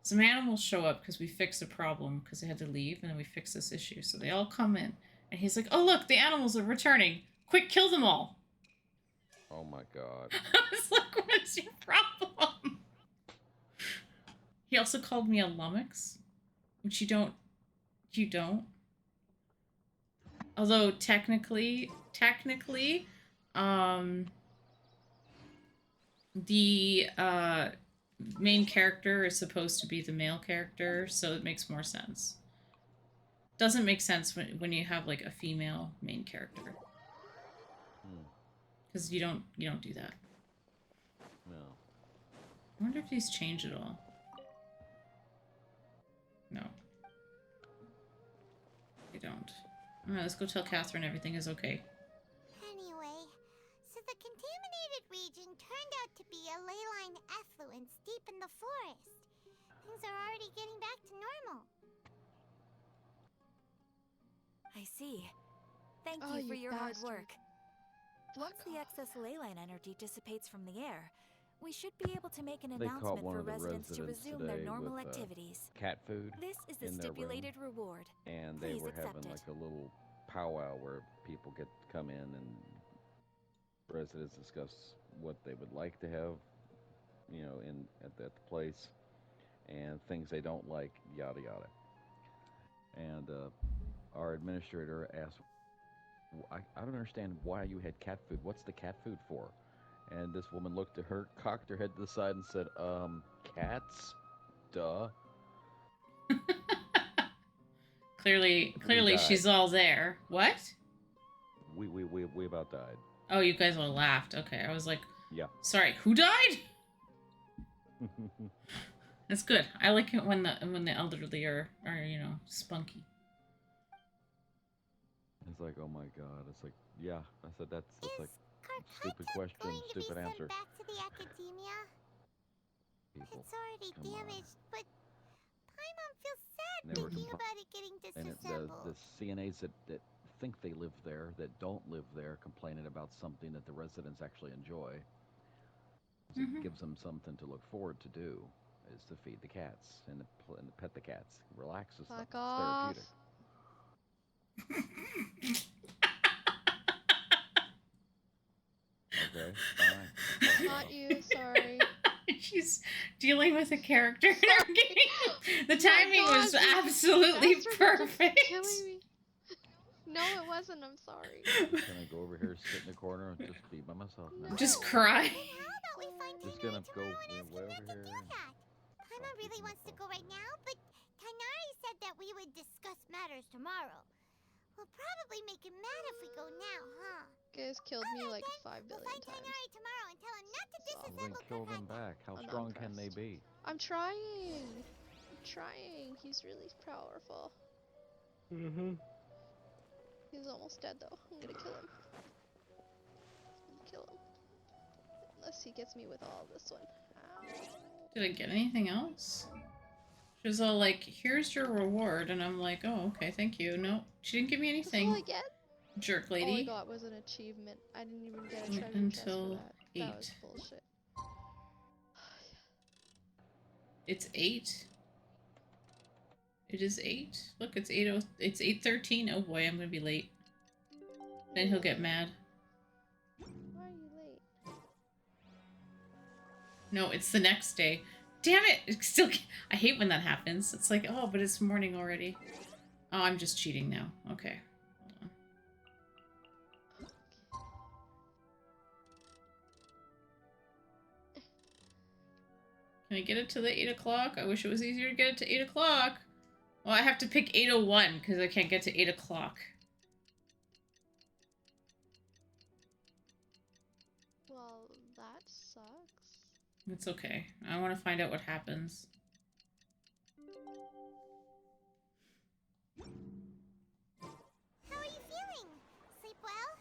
Some animals show up because we fixed a problem because they had to leave, and then we fixed this issue. So they all come in, and he's like, "Oh look, the animals are returning! Quick, kill them all!" Oh my god. I was like, "What is your problem?" He also called me a lummox, which you don't. Although technically, the main character is supposed to be the male character, so it makes more sense. Doesn't make sense when you have like a female main character, because you don't do that. No. I wonder if he's changed at all. No. They don't. Alright, let's go tell Catherine everything is okay. Anyway, so the contaminated region turned out to be a ley line effluence deep in the forest. Things are already getting back to normal. I see. Thank Oh, you for you your hard bastard. work. Once the excess ley line energy dissipates from the air, we should be able to make an They caught announcement one for of the residents to residents resume their today normal with, activities. cat food This is the in their room, stipulated reward. and they Please were accept having it. like a little powwow where people get to come in and residents discuss what they would like to have, at the place, and things they don't like, yada yada. And our administrator asked, I don't understand why you had cat food. What's the cat food for?" And this woman looked at her, cocked her head to the side, and said, cats? Duh. Clearly died. she's all there. What? We about died. Oh, you guys all laughed. Okay, I was like, Yeah. sorry, who died? That's good. I like it when the elderly are spunky. It's like, oh my god. It's like, yeah. I said that's like stupid Karkata question, going to be stupid sent answer. back to the academia? People, It's already come on. damaged, but Paimon feels sad They were thinking about it getting And disassembled. the CNAs that think they live there, that don't live there, complaining about something that the residents actually enjoy. It gives them something to look forward to do, is to feed the cats and pet the cats. Relaxes them. Fuck It's off. therapeutic. Okay, fine. Not you, sorry. She's dealing with a character in our game. The timing was God, you absolutely bastards are perfect. killing me. No, it wasn't. I'm sorry. Can I go over here, sit in the corner, and just be by myself now? Just cry. How about we find Just Tainari gonna go tomorrow and ask way him over not to here. do that? Paimon really wants to go right now, but Tainari said that we would discuss matters tomorrow. We'll probably make him mad if we go now, huh? You guys killed me like Then 5 we'll billion find times. Tainari tomorrow and tell him not to Well, then disassemble kill them Karkata. back. How I'm not strong can they impressed. be? I'm trying. I'm trying. He's really powerful. He's almost dead though. I'm gonna kill him. I'm gonna kill him. Unless he gets me with all this one. Ow. Did I get anything else? She was all like, here's your reward, and I'm like, oh, okay, thank you. No, she didn't give me That's all anything. I get? Jerk All I lady. got was an achievement. I didn't even get a Wait treasure chest for until that. 8. That was bullshit. It's 8. It is 8. Look, it's 8. It's 8:13. Oh boy, I'm gonna be late. Then he'll get mad. Why are you late? No, it's the next day. Damn it! It's still, I hate when that happens. It's like, oh, but it's morning already. Oh, I'm just cheating now. Okay. Hold on. Can I get it to the 8 o'clock? I wish it was easier to get it to 8 o'clock. Well, I have to pick 8:01 because I can't get to 8 o'clock. Well, that sucks. It's okay. I want to find out what happens. How are you feeling? Sleep well?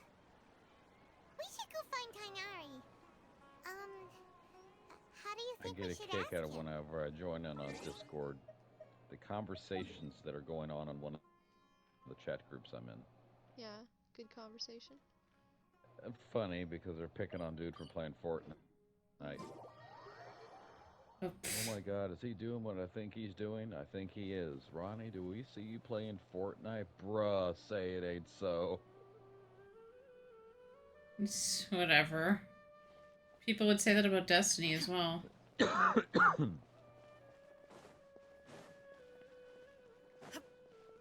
We should go find Tainari. How do you I think get we a should kick ask out of him? whenever I join in on Discord. The conversations that are going on in one of the chat groups I'm in. Yeah, good conversation. Funny because they're picking on dude for playing Fortnite. Oh my god, is he doing what I think he's doing? I think he is. Ronnie, do we see you playing Fortnite? Bruh, say it ain't so. It's whatever. People would say that about Destiny as well.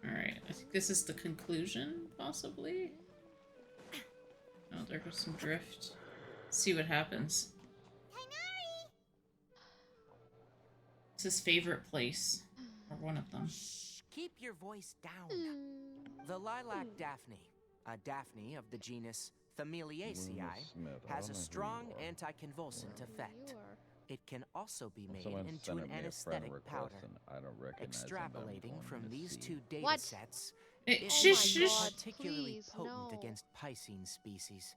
Alright, I think this is the conclusion, possibly? Oh, there goes some drift. See what happens. Tainari! It's his favorite place. Or one of them. Shh, keep your voice down. The lilac daphne, a daphne of the genus Familiaceae, has a strong anticonvulsant effect. It can also be made into an anesthetic powder. I don't recognize Extrapolating from these two data What? sets, It, it shush, is shush. particularly Please, potent no. against Piscine species.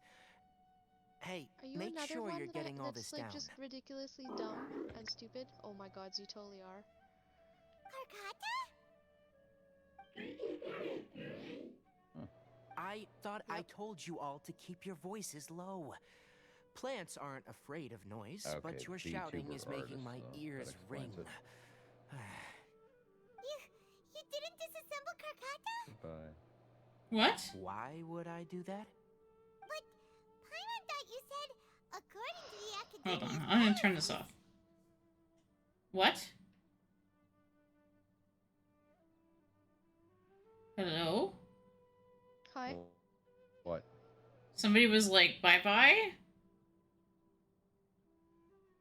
Hey, Are you make another sure one you're getting all that's this like down. just ridiculously dumb and stupid? Oh my god, you totally are. Karkata? I thought I told you all to keep your voices low. Plants aren't afraid of noise, Okay, but your VTuber shouting is making my artist, ears that ring. explains You didn't disassemble Karkata? Goodbye. What? Why would I do that? But Paimon thought you said, according to the Hold Academy's on, I'm gonna turn policies- this off. What? Hello? Hi. What? Somebody was like, bye-bye?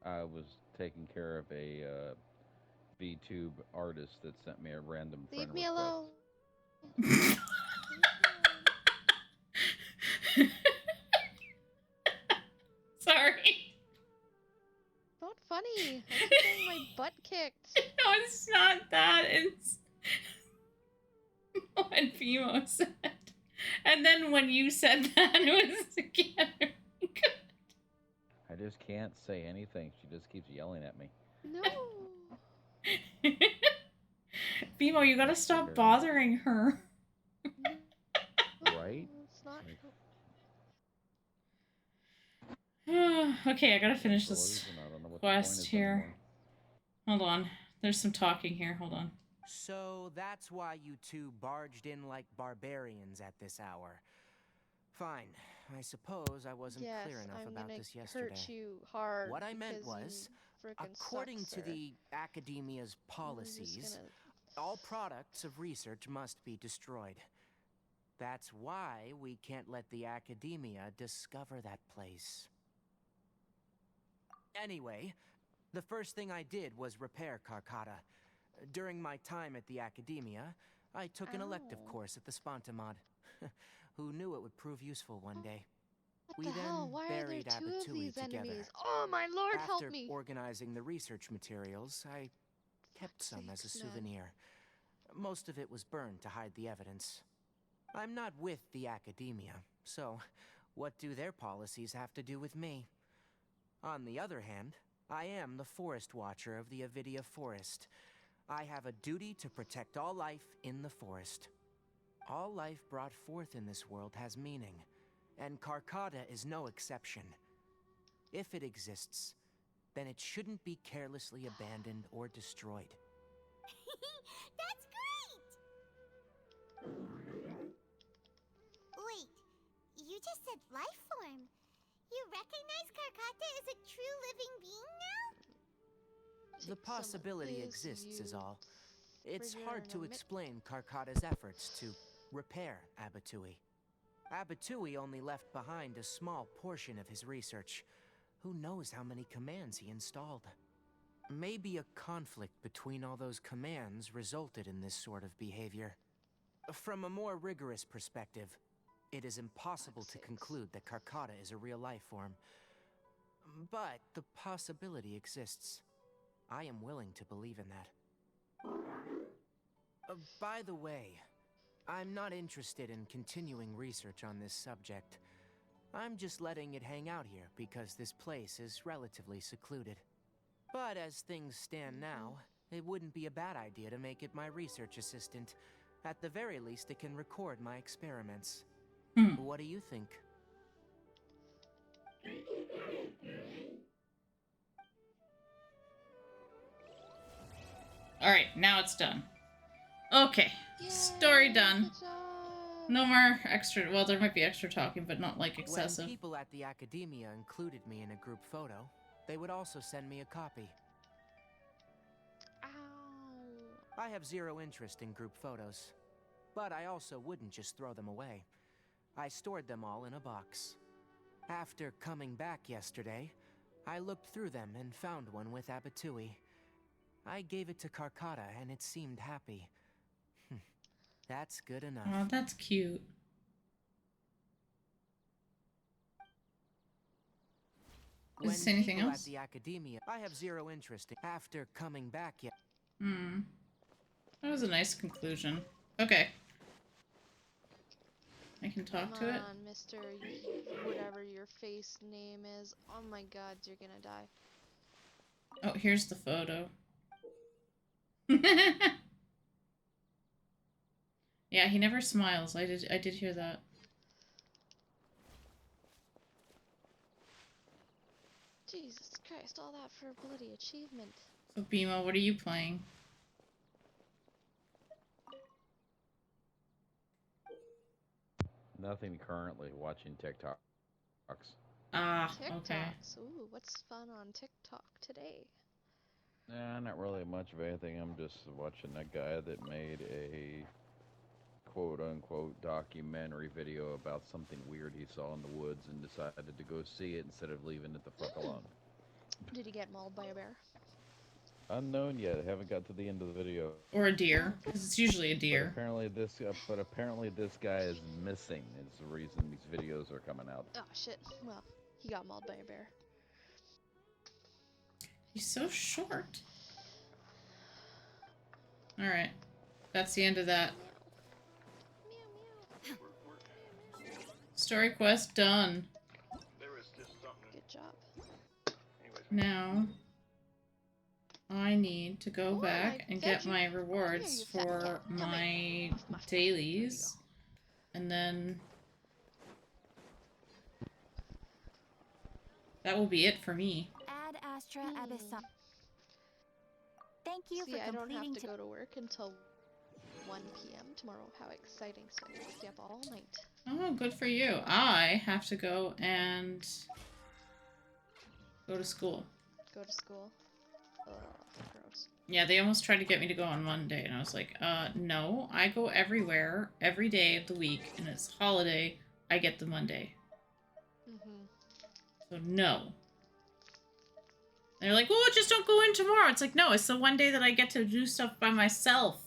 I was taking care of a VTube artist that sent me a random Leave friend me request. alone. Sorry. Not funny. I'm just getting my butt kicked. No, it's not that. It's what Fimo said. And then when you said that, it was again. I just can't say anything. She just keeps yelling at me. No. Fimo, you gotta stop bothering her. Right? It's not. Okay, I gotta finish this Delusion, I don't know what the point quest is here. anymore. Hold on. There's some talking here. Hold on. So that's why you two barged in like barbarians at this hour. Fine. I suppose I wasn't Yes, clear enough I'm about gonna this yesterday. hurt you hard. What I meant because was, you frickin' according suck, to sir. the Academia's I'm policies, just gonna... all products of research must be destroyed. That's why we can't let the Academia discover that place. Anyway, the first thing I did was repair Karkata. During my time at the Academia, I took an elective Ow. course at the Spontamod. Who knew it would prove useful one day? What We the then hell? Why are there buried two of Abatui these together. enemies? Oh my lord, help After me! organizing the research materials, I kept some as a sakes, man. souvenir. Most of it was burned to hide the evidence. I'm not with the Academia, so what do their policies have to do with me? On the other hand, I am the Forest Watcher of the Avidia Forest. I have a duty to protect all life in the forest. All life brought forth in this world has meaning, and Karkata is no exception. If it exists, then it shouldn't be carelessly abandoned or destroyed. That's great! Wait, you just said life form. You recognize Karkata as a true living being now? The possibility Is exists is you all. It's figure hard in to a explain Karkata's efforts to repair Abatui. Abatui only left behind a small portion of his research. Who knows how many commands he installed? Maybe a conflict between all those commands resulted in this sort of behavior. From a more rigorous perspective, it is impossible to conclude that Karkata is a real life form. But the possibility exists. I am willing to believe in that. By the way, I'm not interested in continuing research on this subject. I'm just letting it hang out here because this place is relatively secluded. But as things stand now, it wouldn't be a bad idea to make it my research assistant. At the very least, it can record my experiments. What do you think? Alright, now it's done. Okay. Story done. Good job. No more extra. Well, there might be extra talking, but not like excessive. When people at the academia included me in a group photo, they would also send me a copy. Ow. I have zero interest in group photos, but I also wouldn't just throw them away. I stored them all in a box. After coming back yesterday, I looked through them and found one with Abatui. I gave it to Karkata and it seemed happy. That's good enough. Oh, that's cute. Does it say anything People else? at the academia, I have zero interest in. After coming back yet. That was a nice conclusion. Okay. I can talk Come to it. on, Mr. Whatever your face name is. Oh my god, you're gonna die. Oh, here's the photo. Yeah, he never smiles. I did hear that. Jesus Christ, all that for a bloody achievement. So Bima, what are you playing? Nothing currently. Watching TikToks. Ah, okay. TikToks. Ooh, what's fun on TikTok today? Nah, not really much of anything. I'm just watching that guy that made a quote-unquote documentary video about something weird he saw in the woods and decided to go see it instead of leaving it the fuck alone. Did he get mauled by a bear? Unknown yet. I haven't got to the end of the video. Or a deer, because it's usually a deer. But apparently this guy is missing. Is the reason these videos are coming out. Oh shit. Well, he got mauled by a bear. He's so short. Alright. That's the end of that. Story quest done. Good job. Now, I need to go back and get my rewards for my dailies. And then that will be it for me. Ad Astra Abyssal. Thank you See, for I don't completing have to go to work until 1 p.m. tomorrow. How exciting. So I can stay up all night. Oh, good for you. I have to go and go to school. Go to school. Ugh, gross. Yeah, they almost tried to get me to go on Monday, and I was like, no, I go everywhere, every day of the week, and it's holiday, I get the Monday. So no. They're like, oh, just don't go in tomorrow. It's like, no, it's the one day that I get to do stuff by myself.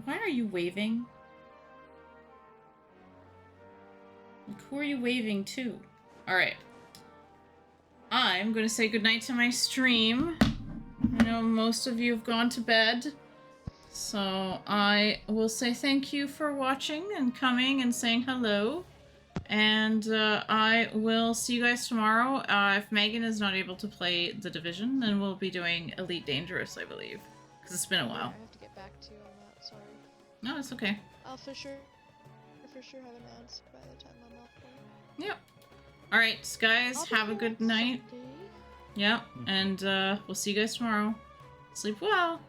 Why are you waving? Like, who are you waving to? Alright. I'm going to say goodnight to my stream. I know most of you have gone to bed. So I will say thank you for watching and coming and saying hello. And I will see you guys tomorrow. If Megan is not able to play The Division, then we'll be doing Elite Dangerous, I believe. Because it's been a Yeah, while. I have to get back to you on that, sorry. No, it's okay. I'll for sure have an answer by the time I'm off work. Yep. Alright, guys, I'll be have a here good on night. Sunday. Yep, and we'll see you guys tomorrow. Sleep well.